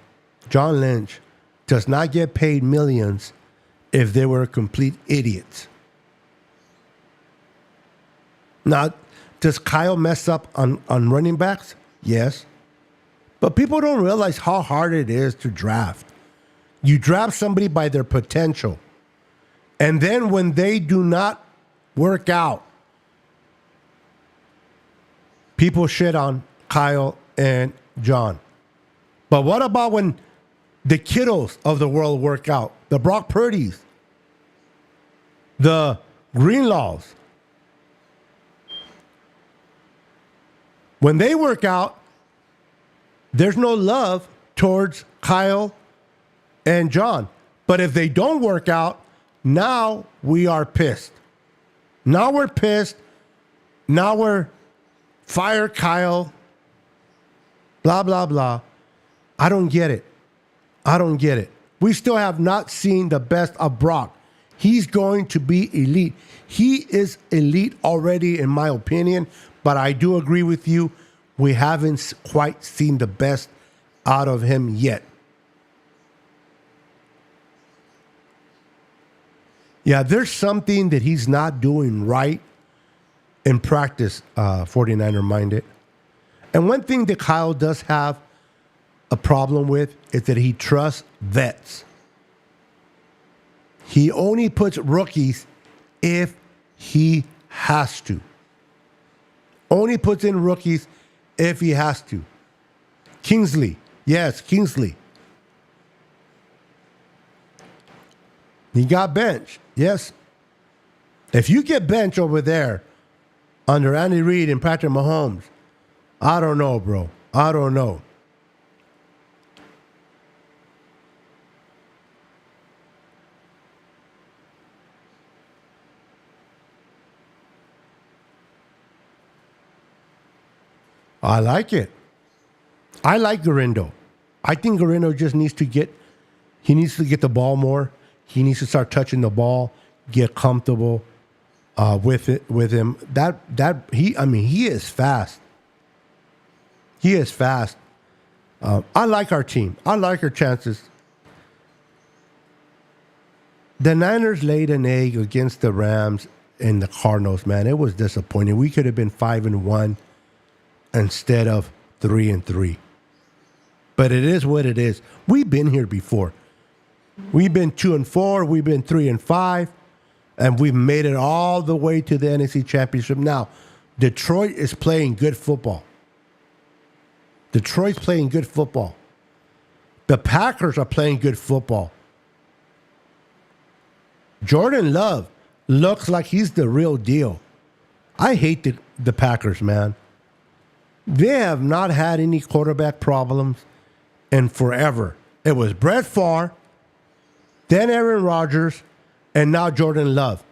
John Lynch, does not get paid millions if they were complete idiots. Now, does Kyle mess up on running backs? Yes. But people don't realize how hard it is to draft. You draft somebody by their potential. And then when they do not work out, people shit on Kyle and John. But what about when the Kittles of the world work out? The Brock Purdy's, the Greenlaws. When they work out, there's no love towards Kyle and John. But if they don't work out, now we are pissed. Now we're pissed. Now we're fire Kyle. Blah, blah, blah. I don't get it. I don't get it. We still have not seen the best of Brock. He's going to be elite. He is elite already, in my opinion. But I do agree with you. We haven't quite seen the best out of him yet. Yeah, there's something that he's not doing right in practice, 49er minded. And one thing that Kyle does have a problem with is that he trusts vets. He only puts rookies if he has to. Only puts in rookies if he has to. Kingsley. Yes, Kingsley. He got benched. Yes. If you get benched over there under Andy Reid and Patrick Mahomes, I don't know, bro. I don't know. I like it. I like Garindo. I think Garindo just needs to get the ball more. He needs to start touching the ball, get comfortable with him. He is fast. He is fast. I like our team. I like our chances. The Niners laid an egg against the Rams and the Cardinals, man. It was disappointing. We could have been 5-1 instead of 3-3. But it is what it is. We've been here before. We've been 2-4. We've been 3-5. And we've made it all the way to the NFC Championship. Now, Detroit is playing good football. Detroit's playing good football. The Packers are playing good football. Jordan Love looks like he's the real deal. I hate the Packers, man. They have not had any quarterback problems in forever. It was Brett Favre, then Aaron Rodgers, and now Jordan Love.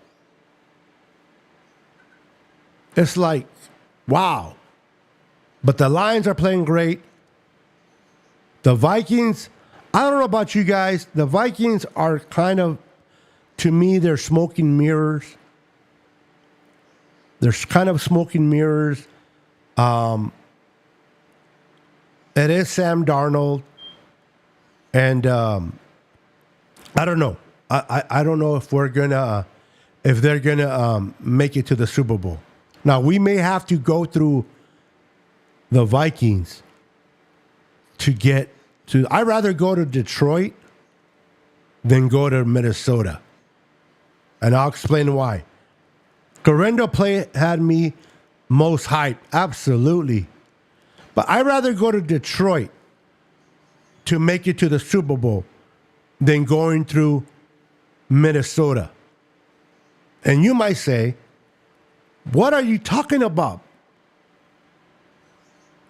It's like, wow. But the Lions are playing great. The Vikings, I don't know about you guys. The Vikings are kind of, to me, they're smoking mirrors. They're kind of smoking mirrors. It is Sam Darnold. And I don't know. I don't know if they're gonna make it to the Super Bowl. Now we may have to go through the Vikings to get to. I'd rather go to Detroit than go to Minnesota, and I'll explain why. Garindo play had me most hyped, absolutely, but I'd rather go to Detroit to make it to the Super Bowl than going through Minnesota. And you might say, what are you talking about?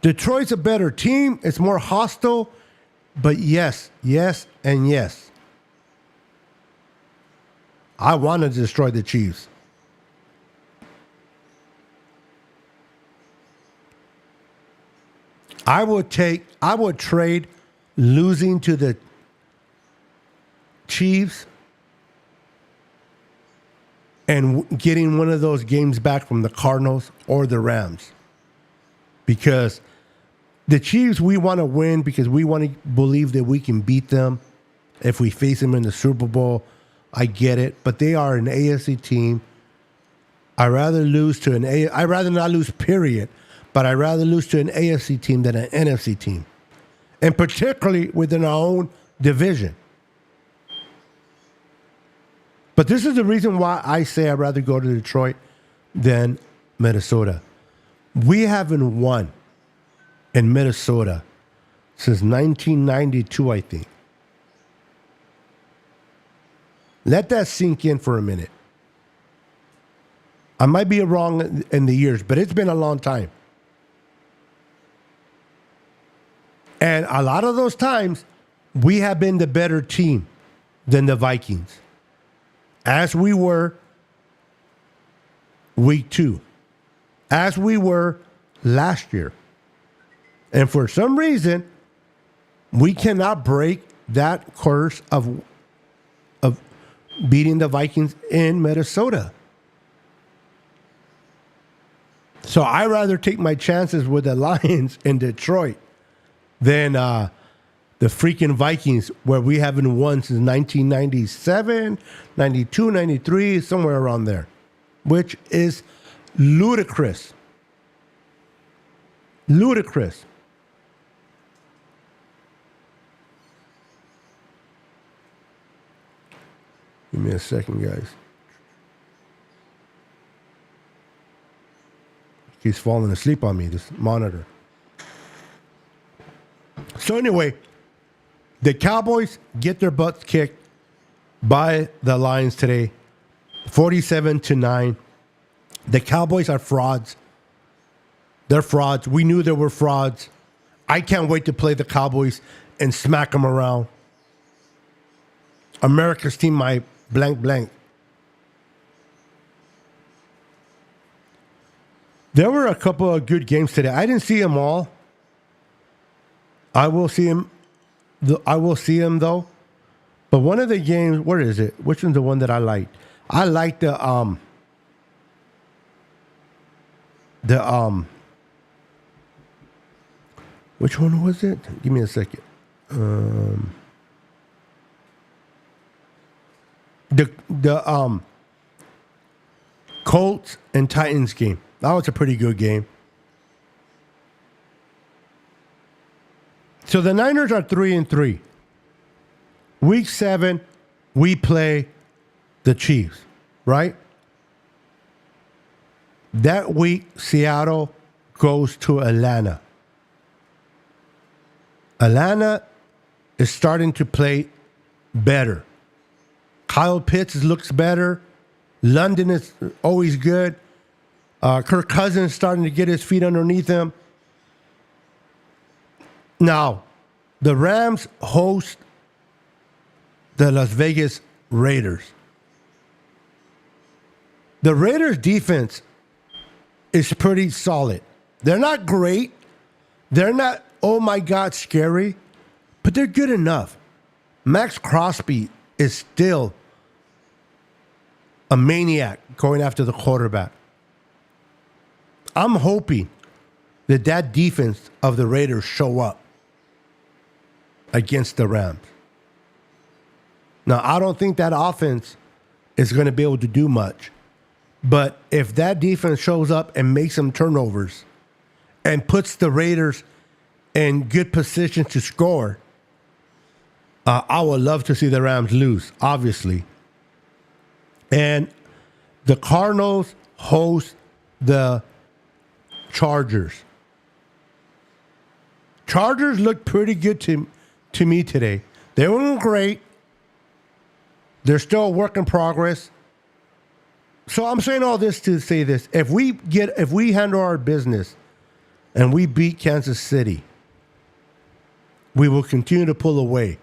Detroit's a better team. It's more hostile. But yes, and yes. I want to destroy the Chiefs. I would trade losing to the Chiefs and getting one of those games back from the Cardinals or the Rams. Because the Chiefs, we want to win because we want to believe that we can beat them if we face them in the Super Bowl. I get it, but they are an AFC team. I'd rather not lose, period, but I'd rather lose to an AFC team than an NFC team. And particularly within our own division. But this is the reason why I say I'd rather go to Detroit than Minnesota. We haven't won in Minnesota since 1992, I think. Let that sink in for a minute. I might be wrong in the years, but it's been a long time. And a lot of those times, we have been the better team than the Vikings. As we were week 2. As we were last year. And for some reason, we cannot break that curse of beating the Vikings in Minnesota. So I'd rather take my chances with the Lions in Detroit than the freaking Vikings, where we haven't won since 1997, 92, 93, somewhere around there, which is ludicrous. Ludicrous. Give me a second, guys. He's falling asleep on me, this monitor. So anyway, the Cowboys get their butts kicked by the Lions today, 47-9. The Cowboys are frauds. They're frauds. We knew they were frauds. I can't wait to play the Cowboys and smack them around. America's team, my blank blank. There were a couple of good games today. I didn't see them all. I will see them. I will see them though. But one of the games, where is it? Which one's the one that I liked? I liked the which one was it? Give me a second. The Colts and Titans game. That was a pretty good game. So the Niners are 3-3. Week 7, we play the Chiefs, right? That week, Seattle goes to Atlanta. Atlanta is starting to play better. Kyle Pitts looks better. London is always good. Kirk Cousins is starting to get his feet underneath him. Now, the Rams host the Las Vegas Raiders. The Raiders' defense is pretty solid. They're not great. They're not, oh my God, scary. But they're good enough. Max Crosby is still a maniac going after the quarterback. I'm hoping that defense of the Raiders show up against the Rams. Now, I don't think that offense is going to be able to do much. But if that defense shows up and makes some turnovers and puts the Raiders in good position to score, I would love to see the Rams lose, obviously. And the Cardinals host the Chargers. Chargers looked pretty good to me today. They weren't great. They're still a work in progress. So I'm saying all this to say this. If we handle our business and we beat Kansas City, we will continue to pull away.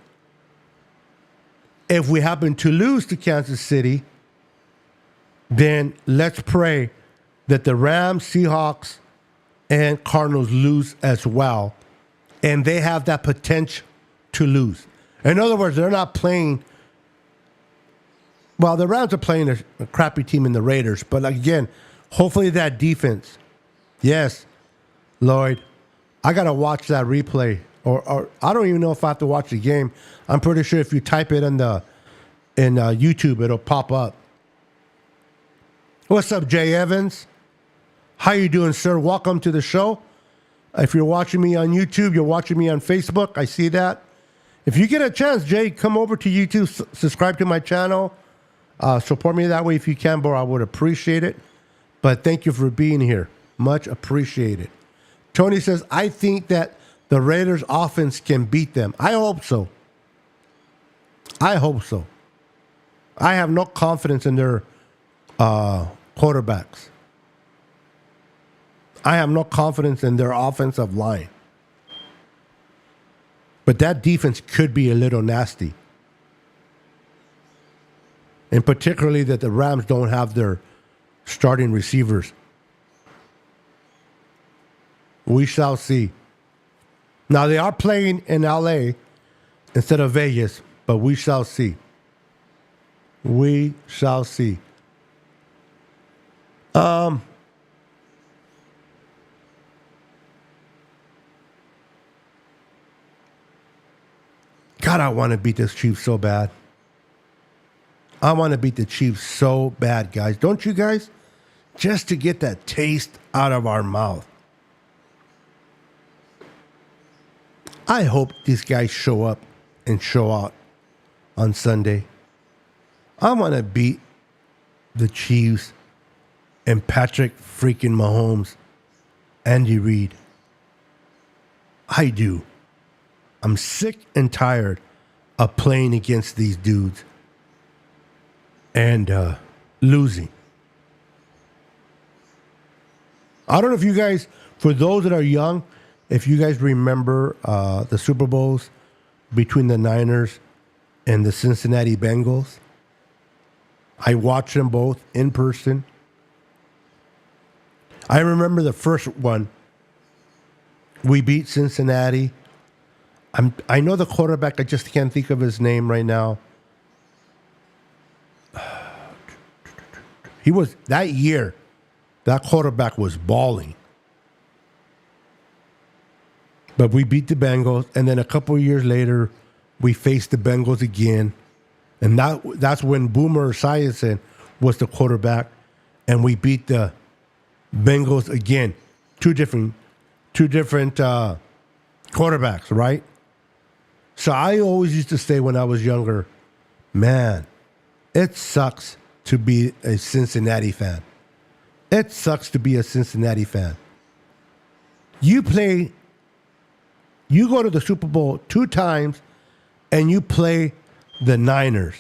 If we happen to lose to Kansas City, then let's pray that the Rams, Seahawks, and Cardinals lose as well. And they have that potential to lose. In other words, they're not playing. Well, the Rams are playing a crappy team in the Raiders. But again, hopefully that defense. Yes, Lloyd, I got to watch that replay. Or I don't even know if I have to watch the game. I'm pretty sure if you type it in YouTube, it'll pop up. What's up, Jay Evans? How you doing, sir? Welcome to the show. If you're watching me on YouTube, you're watching me on Facebook. I see that. If you get a chance, Jay, come over to YouTube, subscribe to my channel. Support me that way if you can, bro. I would appreciate it. But thank you for being here. Much appreciated. Tony says, I think that the Raiders offense can beat them. I hope so. I hope so. I have no confidence in their quarterbacks. I have no confidence in their offensive line. But that defense could be a little nasty. And particularly that the Rams don't have their starting receivers. We shall see. Now, they are playing in LA instead of Vegas, but we shall see. We shall see. God, I want to beat this Chiefs so bad. I want to beat the Chiefs so bad, guys. Don't you guys? Just to get that taste out of our mouth. I hope these guys show up and show out on Sunday. I want to beat the Chiefs and Patrick freaking Mahomes, Andy Reid. I do. I'm sick and tired of playing against these dudes and losing. I don't know if you guys, for those that are young, if you guys remember the Super Bowls between the Niners and the Cincinnati Bengals. I watched them both in person. I remember the first one. We beat Cincinnati. I know the quarterback. I just can't think of his name right now. He was, that year, that quarterback was balling. But we beat the Bengals, and then a couple of years later, we faced the Bengals again. And that's when Boomer Esiason was the quarterback, and we beat the Bengals again. Two different quarterbacks, right? So I always used to say when I was younger, man, it sucks to be a Cincinnati fan. It sucks to be a Cincinnati fan. You go to the Super Bowl 2 times, and you play the Niners,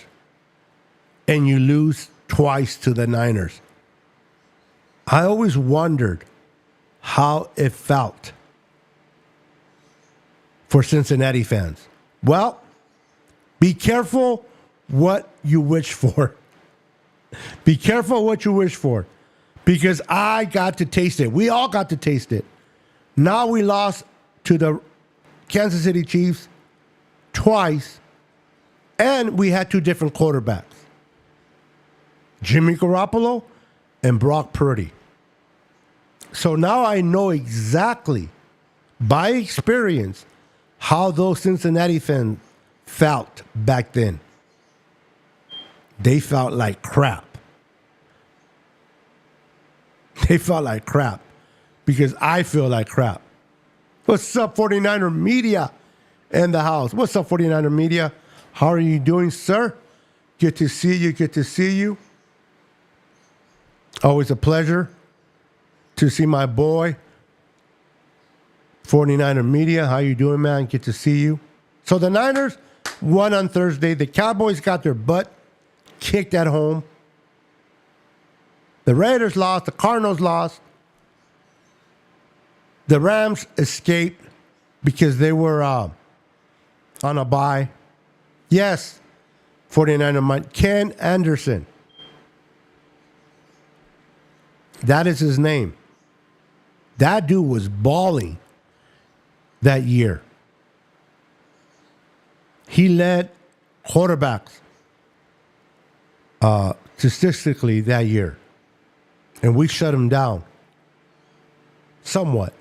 and you lose twice to the Niners. I always wondered how it felt for Cincinnati fans. Well, be careful what you wish for. Be careful what you wish for, because I got to taste it. We all got to taste it. Now we lost to the Kansas City Chiefs twice, and we had 2 different quarterbacks, Jimmy Garoppolo and Brock Purdy. So now I know exactly, by experience, how those Cincinnati fans felt back then. They felt like crap. They felt like crap because I feel like crap. What's up, 49er Media in the house? What's up, 49er Media? How are you doing, sir? Good to see you. Good to see you. Always a pleasure to see my boy, 49er Media. How you doing, man? Good to see you. So the Niners won on Thursday. The Cowboys got their butt kicked at home. The Raiders lost. The Cardinals lost. The Rams escaped because they were on a bye. Yes, 49er mind. Ken Anderson. That is his name. That dude was balling that year. He led quarterbacks statistically that year. And we shut him down. Somewhat.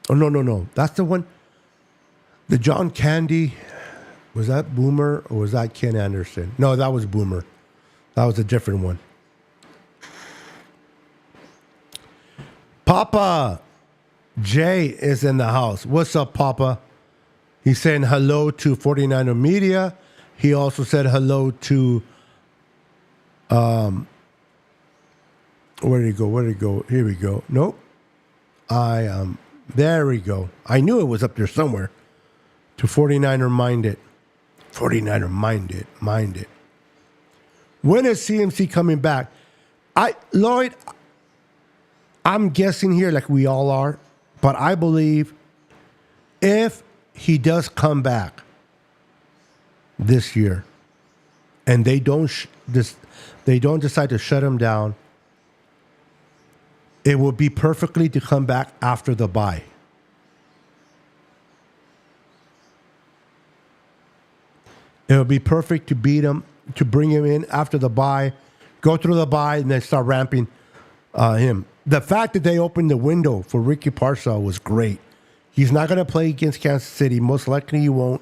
Oh, no. That's the one. The John Candy, was that Boomer or was that Ken Anderson? No, that was Boomer. That was a different one. Papa Jay is in the house. What's up, Papa? He's saying hello to 49er Media. He also said hello to, where did he go? Here we go. Nope. There we go. I knew it was up there somewhere. To 49er Minded. 49er Minded. When is CMC coming back? Lloyd, I'm guessing here like we all are, but I believe if he does come back this year and they don't decide to shut him down, it would be perfectly to come back after the bye. It would be perfect to beat him, to bring him in after the bye, go through the bye, and then start ramping him. The fact that they opened the window for Ricky Parcell was great. He's not going to play against Kansas City. Most likely he won't,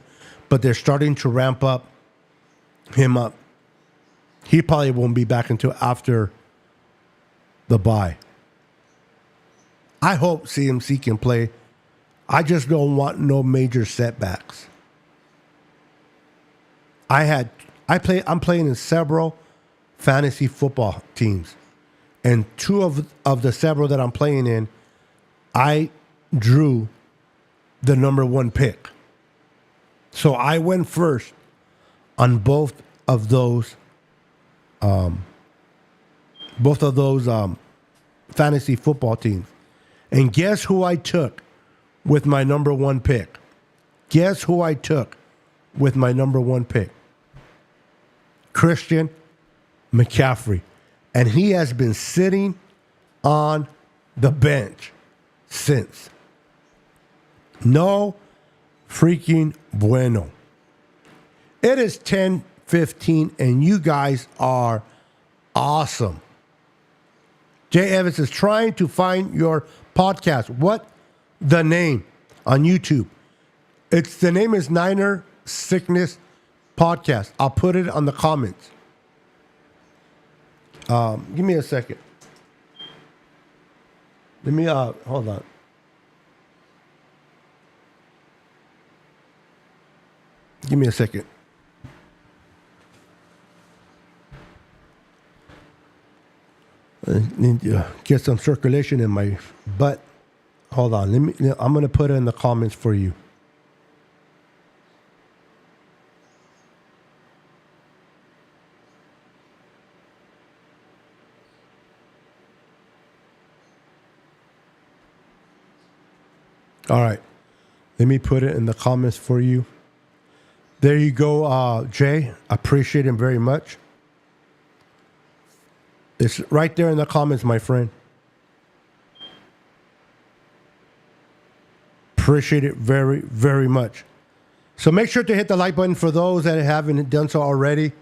but they're starting to ramp him up. He probably won't be back until after the bye. I hope CMC can play. I just don't want no major setbacks. I'm playing in several fantasy football teams. And two of the several that I'm playing in, I drew the number one pick. So I went first on both of those fantasy football teams. And guess who I took with my number one pick? Guess who I took with my number one pick? Christian McCaffrey. And he has been sitting on the bench since. No freaking bueno. It is 10:15 and you guys are awesome. Jay Evans is trying to find your podcast. What the name on YouTube? The name is Niner Sickness Podcast. I'll put it on the comments. Give me a second. Let me hold on. Give me a second. I need to get some circulation in my butt. Hold on. I'm going to put it in the comments for you. All right. Let me put it in the comments for you. There you go, Jay. Appreciate him very much. It's right there in the comments, my friend. Appreciate it very, very much. So make sure to hit the like button for those that haven't done so already.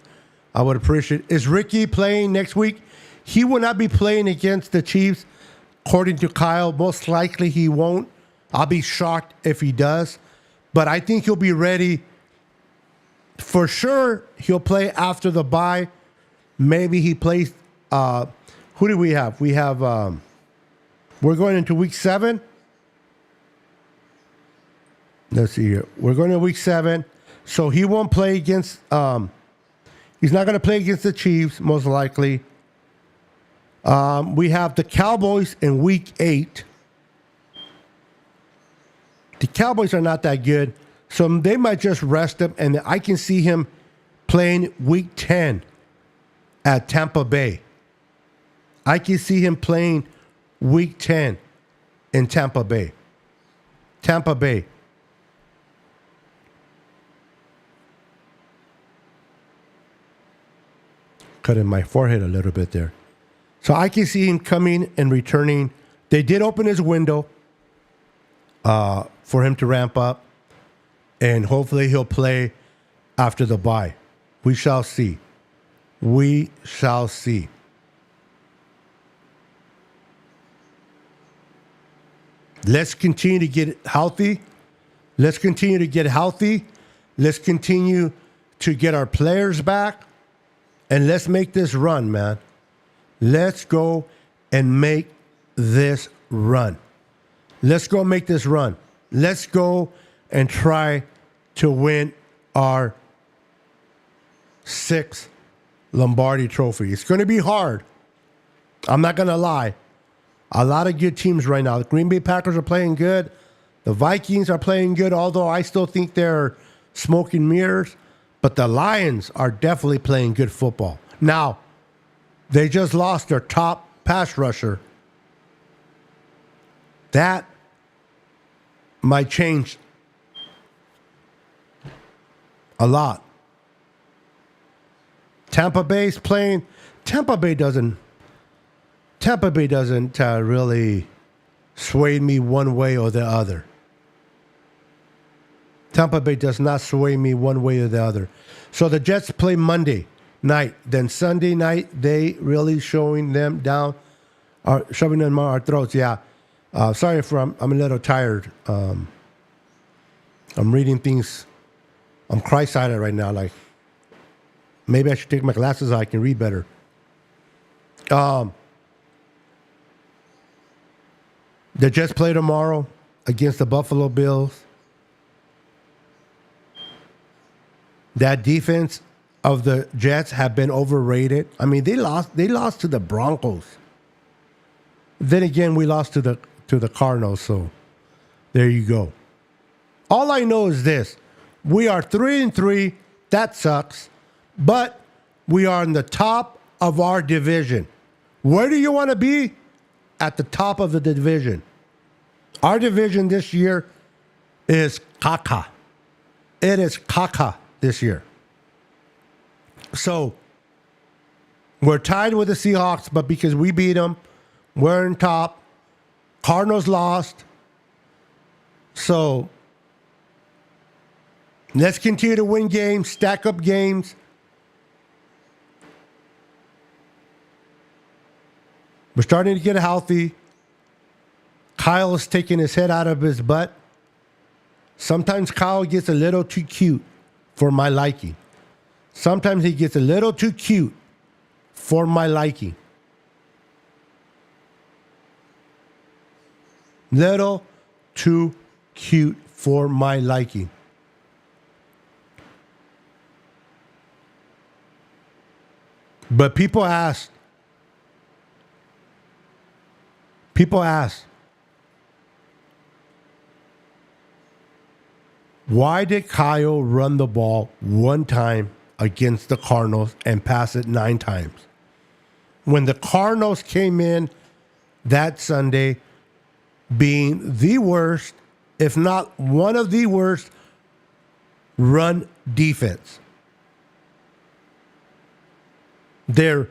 I would appreciate it. Is Ricky playing next week? He will not be playing against the Chiefs, according to Kyle. Most likely he won't. I'll be shocked if he does. But I think he'll be ready. For sure, he'll play after the bye. Maybe he plays. Who do we have? We have. We're going into week 7. Let's see here. We're going to week 7. So he won't play against. He's not going to play against the Chiefs, most likely. We have the Cowboys in week 8. The Cowboys are not that good, so they might just rest him, and I can see him playing week 10 at Tampa Bay. I can see him playing week 10 in Tampa Bay. Tampa Bay. Cutting my forehead a little bit there. So I can see him coming and returning. They did open his window for him to ramp up, and hopefully he'll play after the bye. We shall see. We shall see. Let's continue to get healthy. Let's continue to get healthy. Let's continue to get our players back. And let's make this run, man. Let's go and make this run. Let's go make this run. Let's go and try to win our 6th Lombardi trophy. It's going to be hard. I'm not going to lie. A lot of good teams right now. The Green Bay Packers are playing good. The Vikings are playing good, although I still think they're smoke and mirrors. But the Lions are definitely playing good football. Now, they just lost their top pass rusher. That might change a lot. Tampa Bay's playing. Tampa Bay doesn't really sway me one way or the other. Tampa Bay does not sway me one way or the other. So the Jets play Monday night. Then Sunday night, they really shoving them down our throats. Yeah. Sorry if I'm a little tired. I'm reading things. I'm cross-eyed right now. Like, maybe I should take my glasses out. I can read better. The Jets play tomorrow against the Buffalo Bills. That defense of the Jets have been overrated. I mean, they lost to the Broncos. Then again, we lost to the Cardinals, so there you go. All I know is this. We are 3-3. That sucks. But we are in the top of our division. Where do you want to be? At the top of the division. Our division this year is caca. It is caca this year. So we're tied with the Seahawks, but because we beat them, we're in top. Cardinals lost. So let's continue to win games, stack up games. We're starting to get healthy. Kyle is taking his head out of his butt. Sometimes Kyle gets a little too cute for my liking. Sometimes he gets a little too cute for my liking. Little too cute for my liking. But people ask, why did Kyle run the ball one time against the Cardinals and pass it 9 times? When the Cardinals came in that Sunday being the worst, if not one of the worst, run defense. They're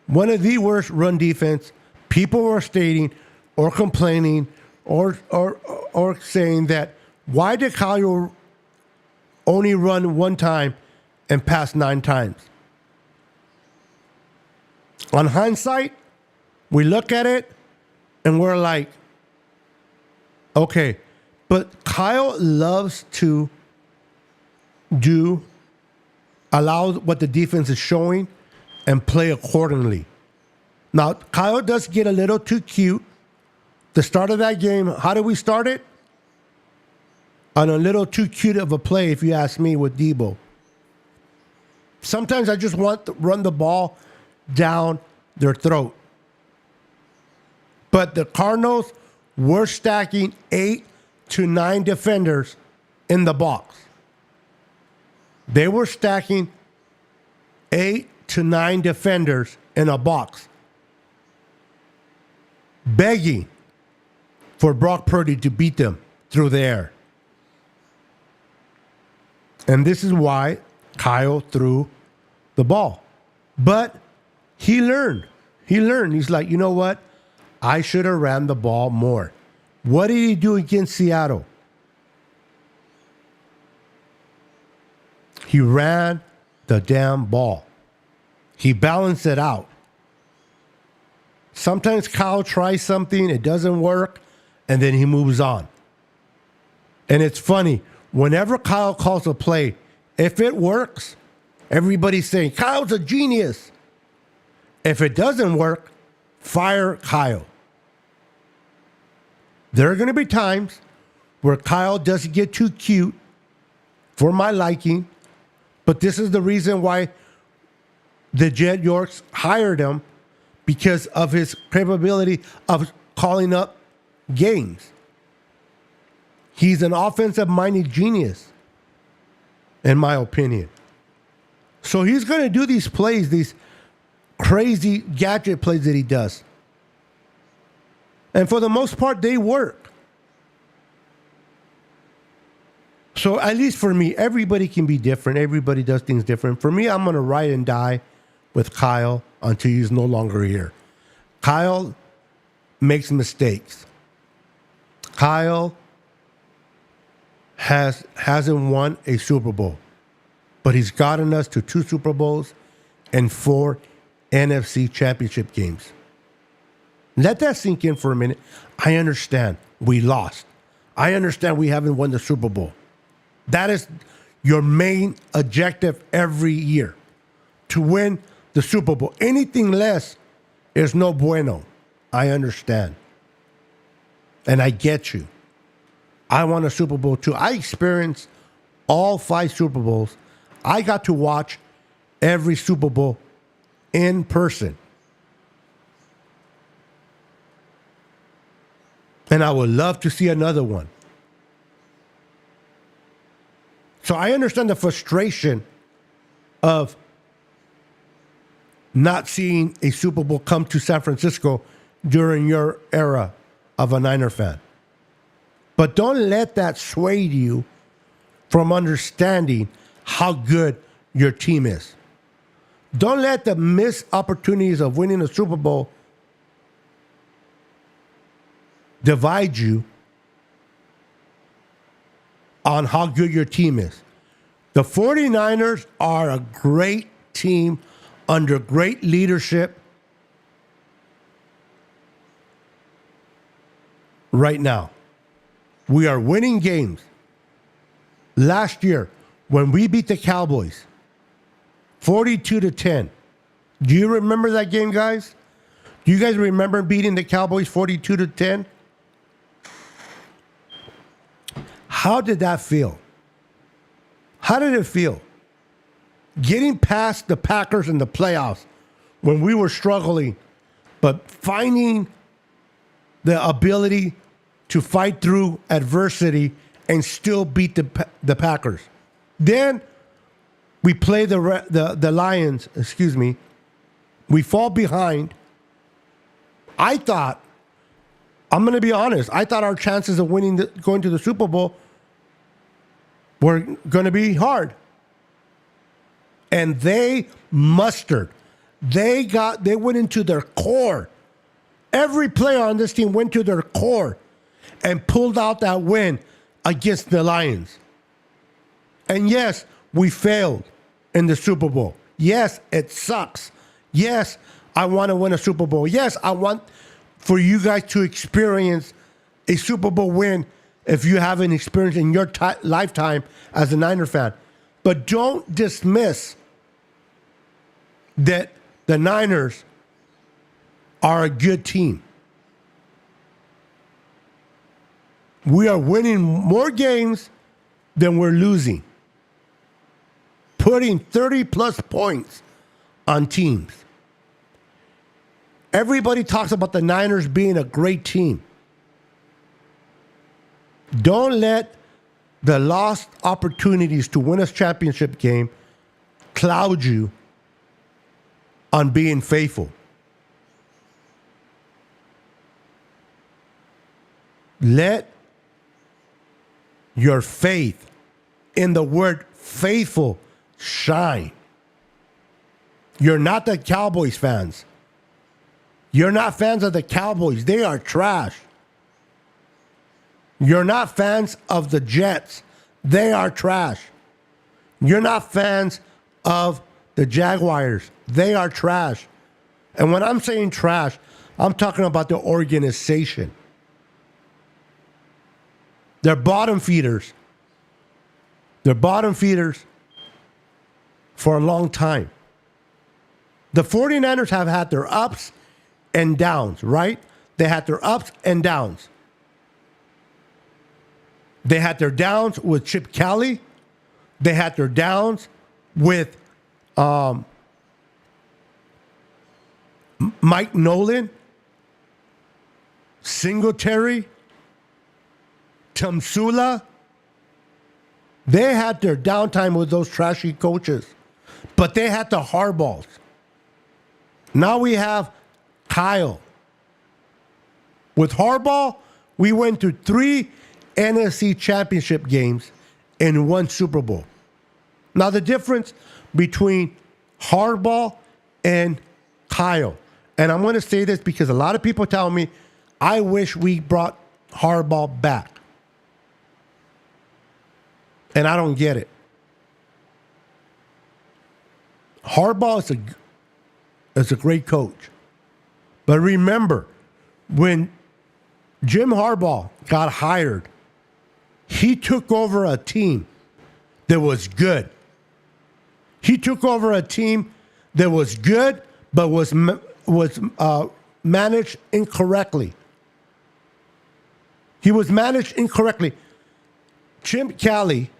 one of the worst run defense. People were stating or complaining or saying that, why did Kyle only run one time and pass 9 times? On hindsight, we look at it and we're like, okay, but Kyle loves to allow what the defense is showing and play accordingly. Now, Kyle does get a little too cute. The start of that game, how did we start it? On a little too cute of a play, if you ask me, with Debo. Sometimes I just want to run the ball down their throat. But the Cardinals were stacking 8 to 9 defenders in the box. They were stacking 8 to 9 defenders in a box, begging for Brock Purdy to beat them through the air. And this is why Kyle threw the ball. But he learned. He's like, you know what? I should have ran the ball more. What did he do against Seattle? He ran the damn ball. He balanced it out. Sometimes Kyle tries something, it doesn't work, and then he moves on. And it's funny, whenever Kyle calls a play, if it works, everybody's saying, Kyle's a genius. If it doesn't work, fire Kyle. There are going to be times where Kyle doesn't get too cute for my liking, but this is the reason why the Jet Yorks hired him, because of his capability of calling up games. He's an offensive-minded genius, in my opinion. So he's going to do these plays, these crazy gadget plays that he does. And for the most part, they work. So at least for me, everybody can be different. Everybody does things different. For me, I'm going to ride and die with Kyle until he's no longer here. Kyle makes mistakes. Kyle hasn't won a Super Bowl, but he's gotten us to 2 Super Bowls and 4 NFC championship games. Let that sink in for a minute. I understand we lost. I understand we haven't won the Super Bowl. That is your main objective every year, to win the Super Bowl. Anything less is no bueno. I understand. And I get you. I won a Super Bowl too. I experienced all 5 Super Bowls. I got to watch every Super Bowl in person. And I would love to see another one. So I understand the frustration of not seeing a Super Bowl come to San Francisco during your era of a Niner fan. But don't let that sway you from understanding how good your team is. Don't let the missed opportunities of winning a Super Bowl divide you on how good your team is. The 49ers are a great team under great leadership right now. We are winning games. Last year, when we beat the Cowboys, 42-10. Do you remember that game, guys? Do you guys remember beating the Cowboys 42-10? How did that feel? How did it feel? Getting past the Packers in the playoffs when we were struggling, but finding the ability to fight through adversity and still beat the Packers. Then we play the Lions, We fall behind. I thought, I'm going to be honest, I thought our chances of going to the Super Bowl were going to be hard. And they mustered. They went into their core. Every player on this team went to their core and pulled out that win against the Lions. And yes, we failed in the Super Bowl. Yes, it sucks. Yes, I want to win a Super Bowl. Yes, I want for you guys to experience a Super Bowl win if you haven't experienced in your lifetime as a Niner fan. But don't dismiss that the Niners are a good team. We are winning more games than we're losing. Putting 30-plus points on teams. Everybody talks about the Niners being a great team. Don't let the lost opportunities to win a championship game cloud you on being faithful. Let your faith in the word faithful shine. You're not the Cowboys fans. You're not fans of the Cowboys. They are trash. You're not fans of the Jets. They are trash. You're not fans of the Jaguars. They are trash. And when I'm saying trash, I'm talking about the organization. They're bottom feeders. They're bottom feeders for a long time. The 49ers have had their ups and downs, right? They had their ups and downs. They had their downs with Chip Kelly. They had their downs with Mike Nolan, Singletary, Tamsula. They had their downtime with those trashy coaches, but they had the hardballs. Now we have Kyle. With Harbaugh, we went to 3 NFC championship games and 1 Super Bowl. Now the difference between Harbaugh and Kyle, and I'm going to say this because a lot of people tell me, I wish we brought Harbaugh back. And I don't get it. Harbaugh is a great coach. But remember, when Jim Harbaugh got hired, he took over a team that was good. He took over a team that was good, but was managed incorrectly. He was managed incorrectly. Chip Kelly,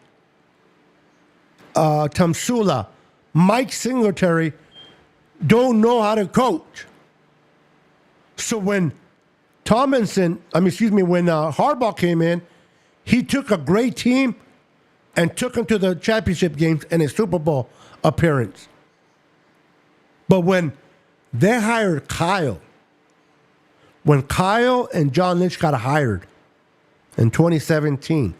Tamsula, Mike Singletary don't know how to coach. So when Harbaugh came in, he took a great team and took them to the championship games and a Super Bowl appearance. But when they hired Kyle, when Kyle and John Lynch got hired in 2017,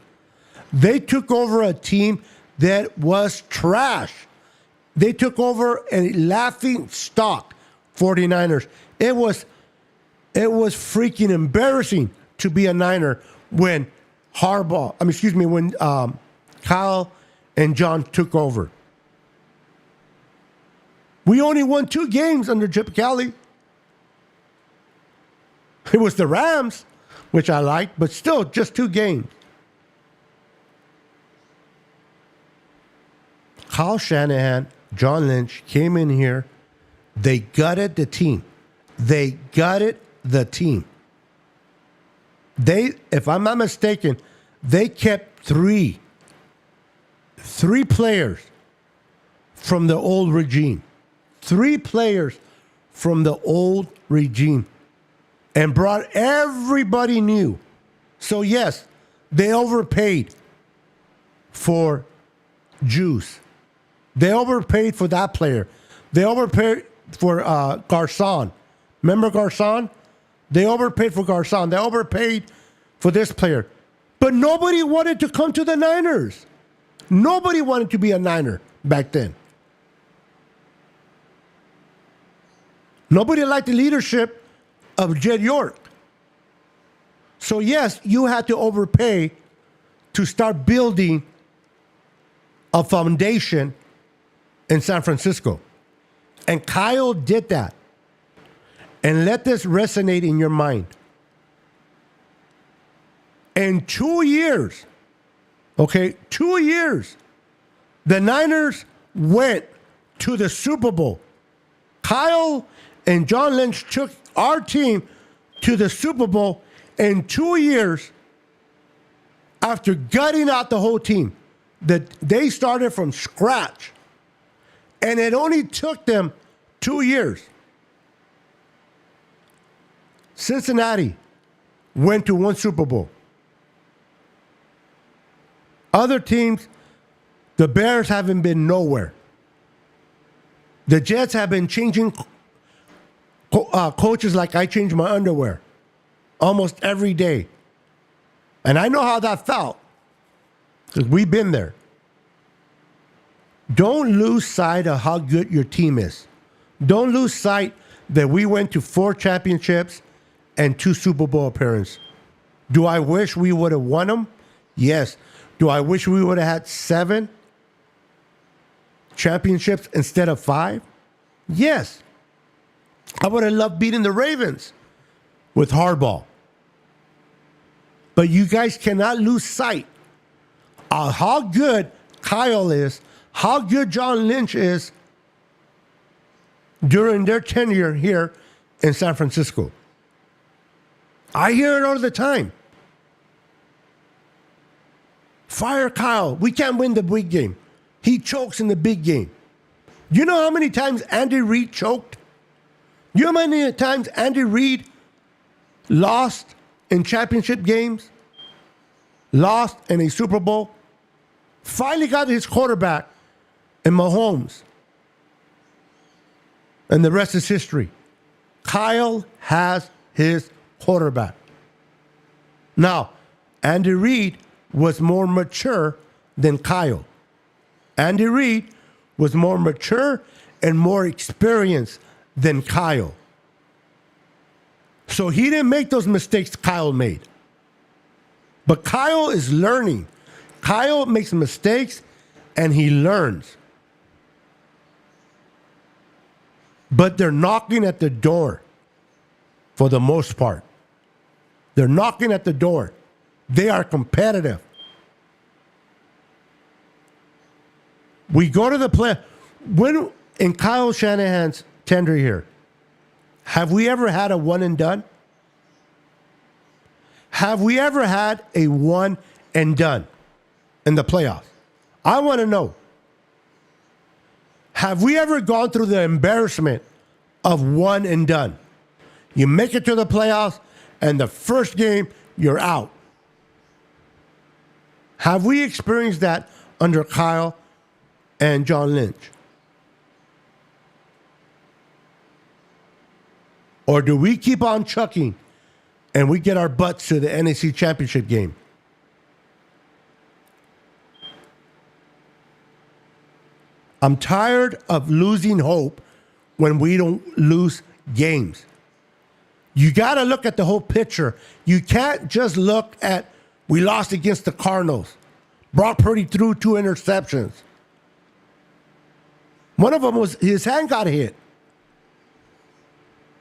they took over a team that was trash. They took over a laughing stock 49ers. It was freaking embarrassing to be a Niner when Kyle and John took over. We only won 2 games under Chip Kelly. It was the Rams, which I liked, but still just 2 games. Kyle Shanahan, John Lynch came in here. They gutted the team. They, if I'm not mistaken, they kept three players from the old regime. 3 players from the old regime and brought everybody new. So yes, they overpaid for Juice. They overpaid for that player. They overpaid for Garcon. Remember Garcon? They overpaid for Garcon. They overpaid for this player. But nobody wanted to come to the Niners. Nobody wanted to be a Niner back then. Nobody liked the leadership of Jed York. So yes, you had to overpay to start building a foundation in San Francisco. And Kyle did that. And let this resonate in your mind. In 2 years, 2 years, the Niners went to the Super Bowl. Kyle and John Lynch took our team to the Super Bowl in 2 years after gutting out the whole team. That they started from scratch. And it only took them 2 years. Cincinnati went to 1 Super Bowl. Other teams, the Bears haven't been nowhere. The Jets have been changing coaches like I change my underwear almost every day. And I know how that felt because we've been there. Don't lose sight of how good your team is. Don't lose sight that we went to 4 championships and 2 Super Bowl appearances. Do I wish we would have won them? Yes. Do I wish we would have had 7 championships instead of 5? Yes. I would have loved beating the Ravens with Harbaugh. But you guys cannot lose sight of how good Kyle is, how good John Lynch is during their tenure here in San Francisco. I hear it all the time. Fire Kyle. We can't win the big game. He chokes in the big game. You know how many times Andy Reid choked? You know how many times Andy Reid lost in championship games? Lost in a Super Bowl? Finally got his quarterback in Mahomes. And the rest is history. Kyle has his quarterback. Now, Andy Reid was more mature than Kyle. Andy Reid was more mature and more experienced than Kyle. So he didn't make those mistakes Kyle made. But Kyle is learning. Kyle makes mistakes and he learns. But they're knocking at the door for the most part. They're knocking at the door. They are competitive. We go to the play. When in Kyle Shanahan's tenure here, have we ever had a one and done? Have we ever had a one and done in the playoffs? I want to know. Have we ever gone through the embarrassment of one and done? You make it to the playoffs, and the first game, you're out. Have we experienced that under Kyle and John Lynch? Or do we keep on chucking and we get our butts to the NAC championship game? I'm tired of losing hope when we don't lose games. You got to look at the whole picture. You can't just look at, we lost against the Cardinals. Brock Purdy threw 2 interceptions. One of them was his hand got hit.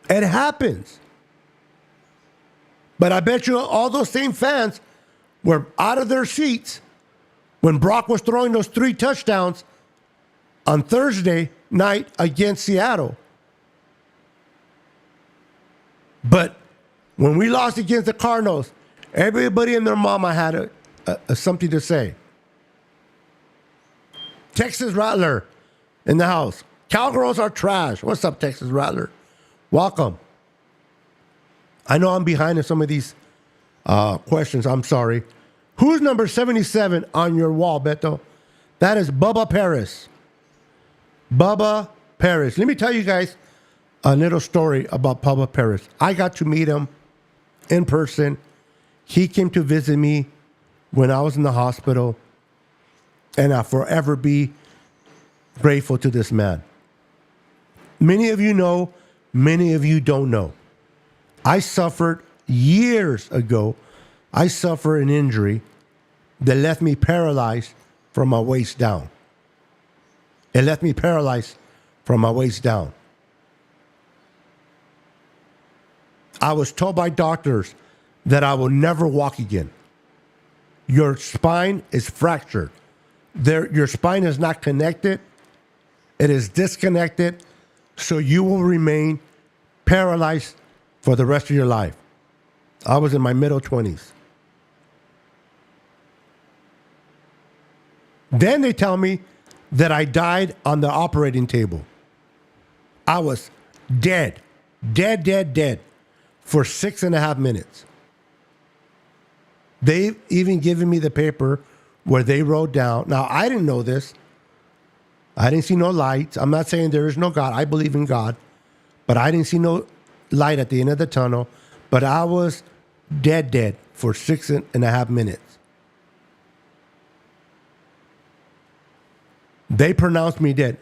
It happens. But I bet you all those same fans were out of their seats when Brock was throwing those 3 touchdowns on Thursday night against Seattle. But when we lost against the Cardinals, everybody and their mama had something to say. Texas Rattler in the house. Cowgirls are trash. What's up, Texas Rattler? Welcome. I know I'm behind in some of these questions. I'm sorry. Who's number 77 on your wall, Beto? That is Bubba Paris. Bubba Paris. Let me tell you guys a little story about Bubba Paris. I got to meet him in person. He came to visit me when I was in the hospital, and I'll forever be grateful to this man. Many of you know, many of you don't know. I suffered years ago, I suffered an injury that left me paralyzed from my waist down. It left me paralyzed from my waist down. I was told by doctors that I will never walk again. Your spine is fractured. Your spine is not connected. It is disconnected. So you will remain paralyzed for the rest of your life. I was in my middle 20s. Then they tell me that I died on the operating table. I was dead for 6.5 minutes. They've even given me the paper where they wrote down. Now, I didn't know this. I didn't see no lights. I'm not saying there is no God. I believe in God. But I didn't see no light at the end of the tunnel. But I was dead for 6.5 minutes. They pronounced me dead.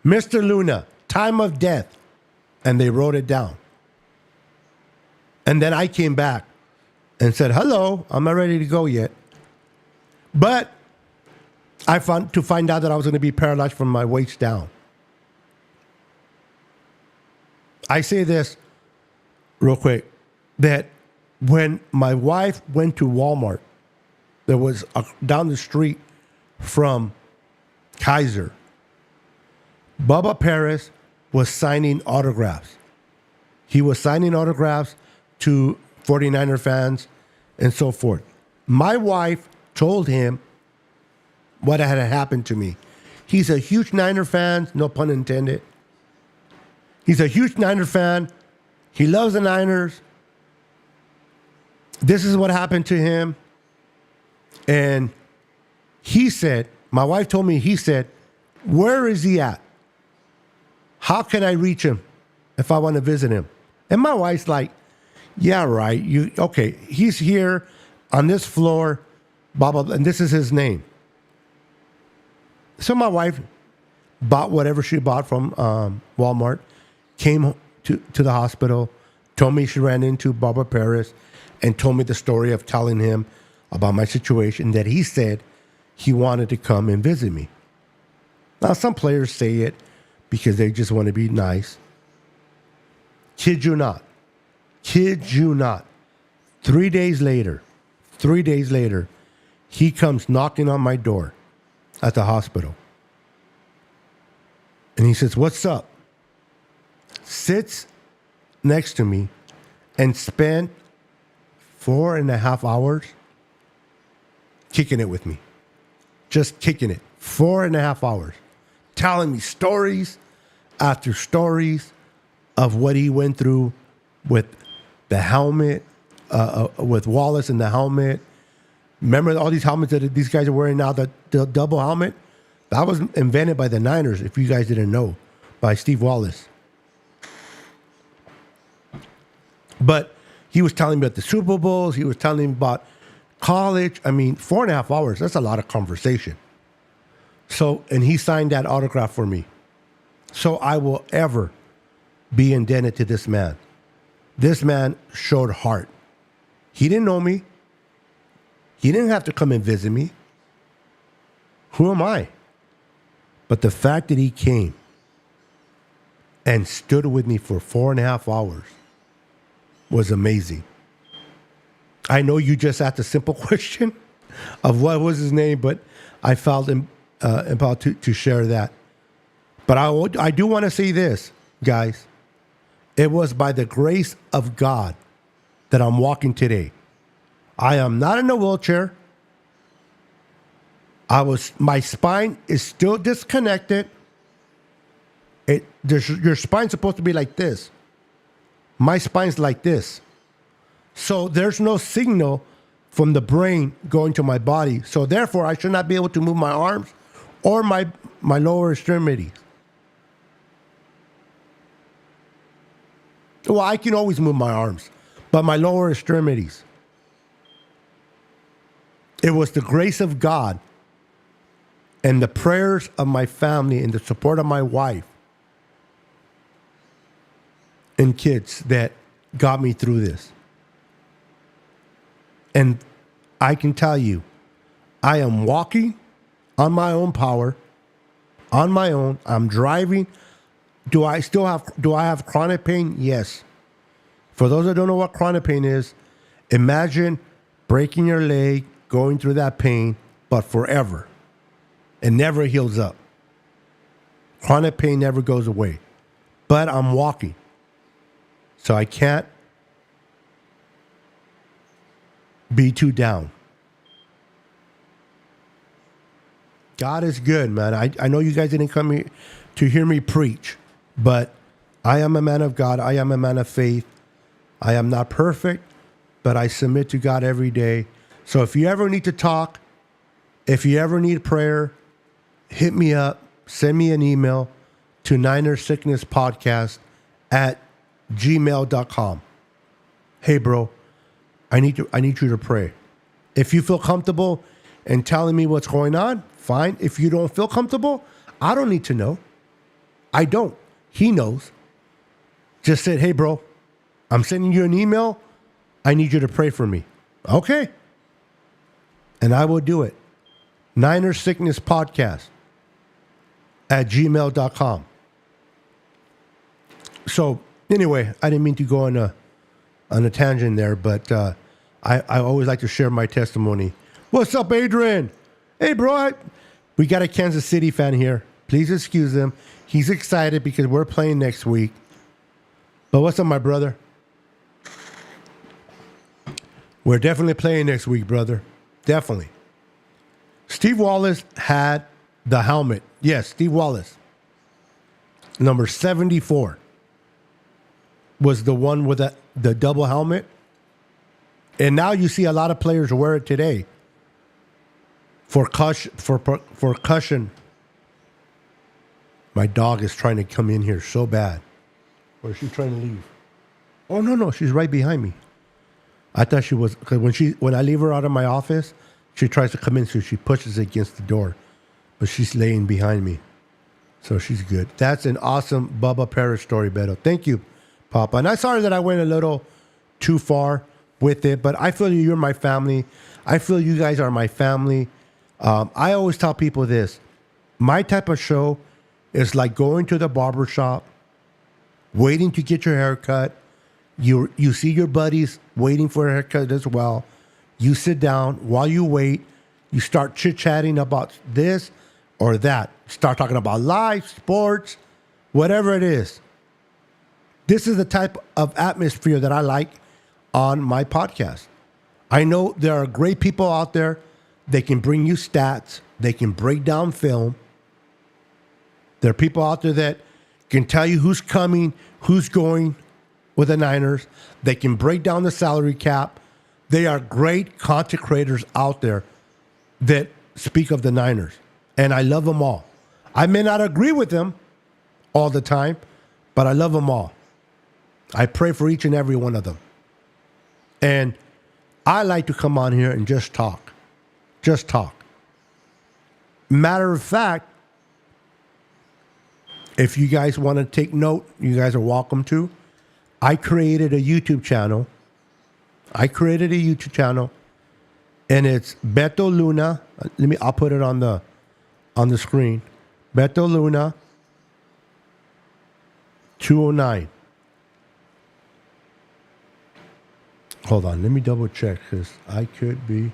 Mr. Luna, time of death. And they wrote it down. And then I came back and said, hello, I'm not ready to go yet. But I found to find out that I was going to be paralyzed from my waist down. I say this real quick, that when my wife went to Walmart, that was down the street from Kaiser, Bubba Paris was signing autographs. He was signing autographs to 49er fans and so forth. My wife told him what had happened to me. He's a huge Niner fan, no pun intended. He's a huge Niner fan. He loves the Niners. This is what happened to him. And he said, my wife told me, he said, where is he at? How can I reach him if I want to visit him? And my wife's like, yeah, right. Okay, he's here on this floor, blah, blah, blah, and this is his name. So my wife bought whatever she bought from Walmart, came to the hospital, told me she ran into Bubba Paris, and told me the story of telling him about my situation, that he said he wanted to come and visit me. Now, some players say it because they just want to be nice. Kid you not. Kid you not. 3 days later, he comes knocking on my door at the hospital. And he says, what's up? Sits next to me and spent 4.5 hours kicking it with me. Just kicking it. 4.5 hours. Telling me stories after stories of what he went through with the helmet, with Wallace and the helmet. Remember all these helmets that these guys are wearing now, the double helmet? That was invented by the Niners, if you guys didn't know, by Steve Wallace. But he was telling me about the Super Bowls. He was telling me about college. I mean, 4.5 hours, that's a lot of conversation. So, and he signed that autograph for me. So I will ever be indebted to this man. This man showed heart. He didn't know me. He didn't have to come and visit me. Who am I? But the fact that he came and stood with me for 4.5 hours was amazing. I know you just asked a simple question of what was his name, but I felt about to share that. But I do want to say this, guys. It was by the grace of God that I'm walking today. I am not in a wheelchair. My spine is still disconnected. Your spine's supposed to be like this. My spine's like this. So there's no signal from the brain going to my body. So therefore, I should not be able to move my arms or my lower extremities. Well, I can always move my arms, but my lower extremities. It was the grace of God and the prayers of my family and the support of my wife and kids that got me through this. And I can tell you, I am walking on my own power, on my own. I'm driving. Do I have chronic pain? Yes. For those that don't know what chronic pain is, imagine breaking your leg, going through that pain, but forever. It never heals up. Chronic pain never goes away. But I'm walking. So I can't be too down. God is good, man. I know you guys didn't come here to hear me preach, but I am a man of God. I am a man of faith. I am not perfect, but I submit to God every day. So if you ever need to talk, if you ever need prayer, hit me up. Send me an email to ninersicknesspodcast@gmail.com. Hey, bro, I need you to pray. If you feel comfortable in telling me what's going on, fine. If you don't feel comfortable, I don't need to know. I don't. He knows. Just said, hey, bro, I'm sending you an email. I need you to pray for me. Okay. And I will do it. ninersicknesspodcast@gmail.com. So anyway, I didn't mean to go on a tangent there, but I always like to share my testimony. What's up, Adrian? Hey, bro, we got a Kansas City fan here. Please excuse him. He's excited because we're playing next week. But what's up, my brother? We're definitely playing next week, brother. Definitely. Steve Wallace had the helmet. Yes, Steve Wallace. Number 74 was the one with the double helmet. And now you see a lot of players wear it today for cushion. My dog is trying to come in here so bad. Or is she trying to leave? Oh, no, she's right behind me. I thought she was, because when I leave her out of my office, she tries to come in, so she pushes against the door. But she's laying behind me. So she's good. That's an awesome Bubba Parrish story, Beto. Thank you, Papa. And I'm sorry that I went a little too far with it, but I feel you're my family. I feel you guys are my family. I always tell people this. My type of show is like going to the barber shop, waiting to get your hair cut. You see your buddies waiting for a haircut as well. You sit down. While you wait, you start chit-chatting about this or that. Start talking about life, sports, whatever it is. This is the type of atmosphere that I like on my podcast. I know there are great people out there. They can bring you stats. They can break down film. There are people out there that can tell you who's coming, who's going with the Niners. They can break down the salary cap. They are great content creators out there that speak of the Niners. And I love them all. I may not agree with them all the time, but I love them all. I pray for each and every one of them. And I like to come on here and just talk. Just talk. Matter of fact, if you guys want to take note, you guys are welcome to. I created a YouTube channel. And it's Beto Luna. I'll put it on the screen. Beto Luna 209. Hold on, let me double check because I could be.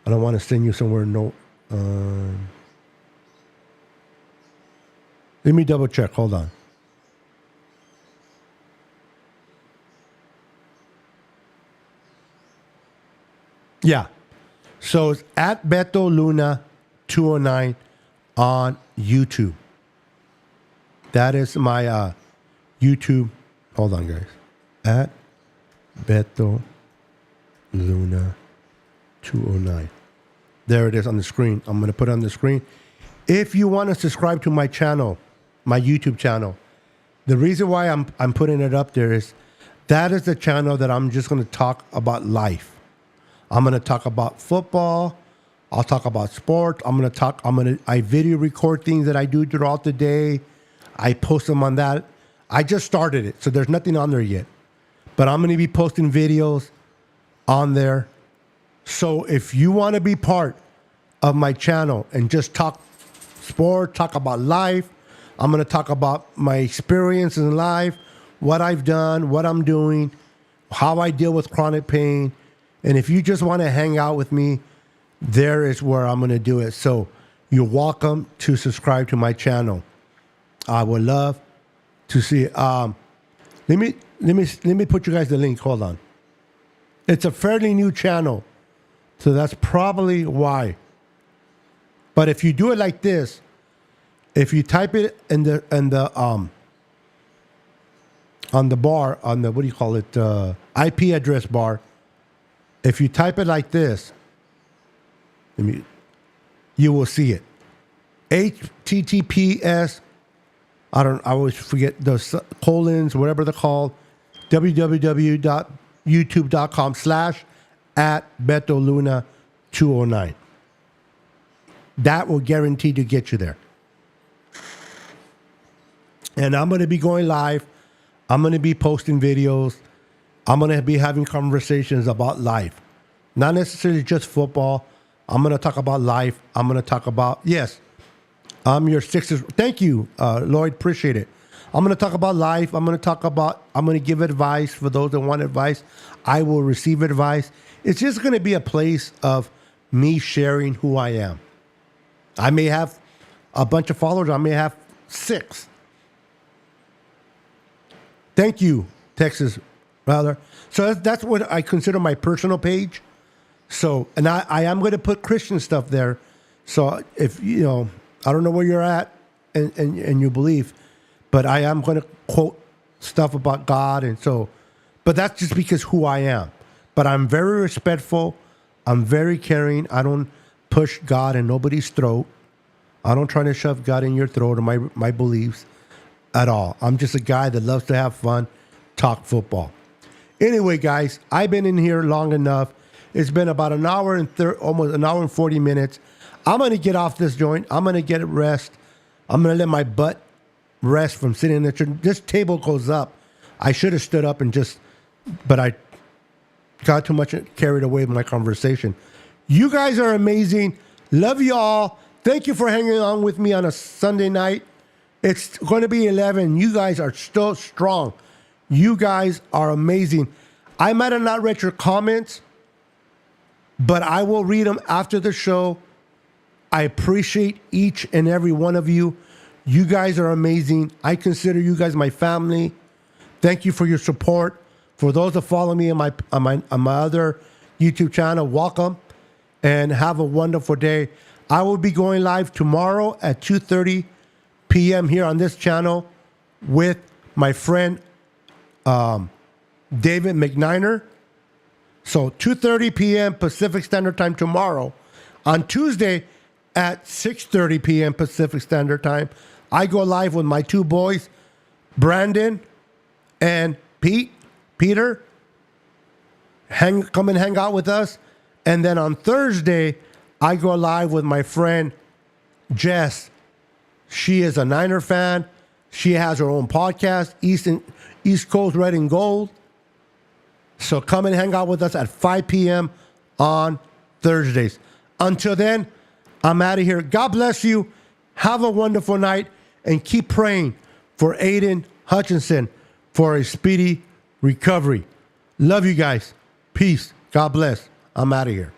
I don't want to send you somewhere. No. Let me double check. Hold on. Yeah. So it's at Beto Luna 209 on YouTube. That is my YouTube. Hold on, guys. At Beto Luna 209. There it is on the screen. I'm going to put it on the screen. If you want to subscribe to my channel, my YouTube channel, the reason why I'm putting it up there is that is the channel that I'm just going to talk about life. I'm going to talk about football. I'll talk about sports. I video record things that I do throughout the day. I post them on that. I just started it, so there's nothing on there yet. But I'm going to be posting videos on there. So if you want to be part of my channel and just talk sport, talk about life, I'm going to talk about my experience in life, what I've done, what I'm doing, how I deal with chronic pain. And if you just want to hang out with me, there is where I'm going to do it. So you're welcome to subscribe to my channel. I would love to see it. Let me put you guys the link. Hold on. It's a fairly new channel, so that's probably why. But if you do it like this, if you type it in the on the bar, on the, what do you call it, IP address bar, if you type it like this, you will see it. HTTPS, I always forget those colons, whatever they're called, www.youtube.com/@BetoLuna209. That will guarantee to get you there. And I'm going to be going live. I'm going to be posting videos. I'm going to be having conversations about life. Not necessarily just football. I'm going to talk about life. I'm going to talk about, yes, I'm your Sixers. Thank you, Lloyd. Appreciate it. I'm going to talk about life. I'm going to give advice for those that want advice. I will receive advice. It's just going to be a place of me sharing who I am. I may have a bunch of followers. I may have 6. Thank you, Texas, brother. So that's what I consider my personal page. So, and I am going to put Christian stuff there. So if, you know, I don't know where you're at and your belief, but I am going to quote stuff about God. And so, but that's just because who I am. But I'm very respectful. I'm very caring. I don't push God in nobody's throat. I don't try to shove God in your throat or my beliefs at all. I'm just a guy that loves to have fun, talk football. Anyway, guys, I've been in here long enough. It's been about an hour and almost an hour and 40 minutes. I'm going to get off this joint. I'm going to get a rest. I'm going to let my butt rest from sitting in the chair. This table goes up. I should have stood up but I got too much carried away with my conversation. You guys are amazing. Love you all. Thank you for hanging on with me on a Sunday night. It's going to be 11. You guys are still strong. You guys are amazing. I might have not read your comments, but I will read them after the show. I appreciate each and every one of you. You guys are amazing. I consider you guys my family. Thank you for your support. For those that follow me on my other YouTube channel, welcome and have a wonderful day. I will be going live tomorrow at 2:30 p.m. here on this channel with my friend David McNiner. So 2:30 p.m. Pacific Standard Time tomorrow. On Tuesday at 6:30 p.m. Pacific Standard Time, I go live with my two boys, Brandon and Peter. Come and hang out with us. And then on Thursday, I go live with my friend Jess. She is a Niner fan. She has her own podcast, East Coast Red and Gold. So come and hang out with us at 5 p.m. on Thursdays. Until then, I'm out of here. God bless you. Have a wonderful night. And keep praying for Aiden Hutchinson for a speedy recovery. Love you guys. Peace. God bless. I'm out of here.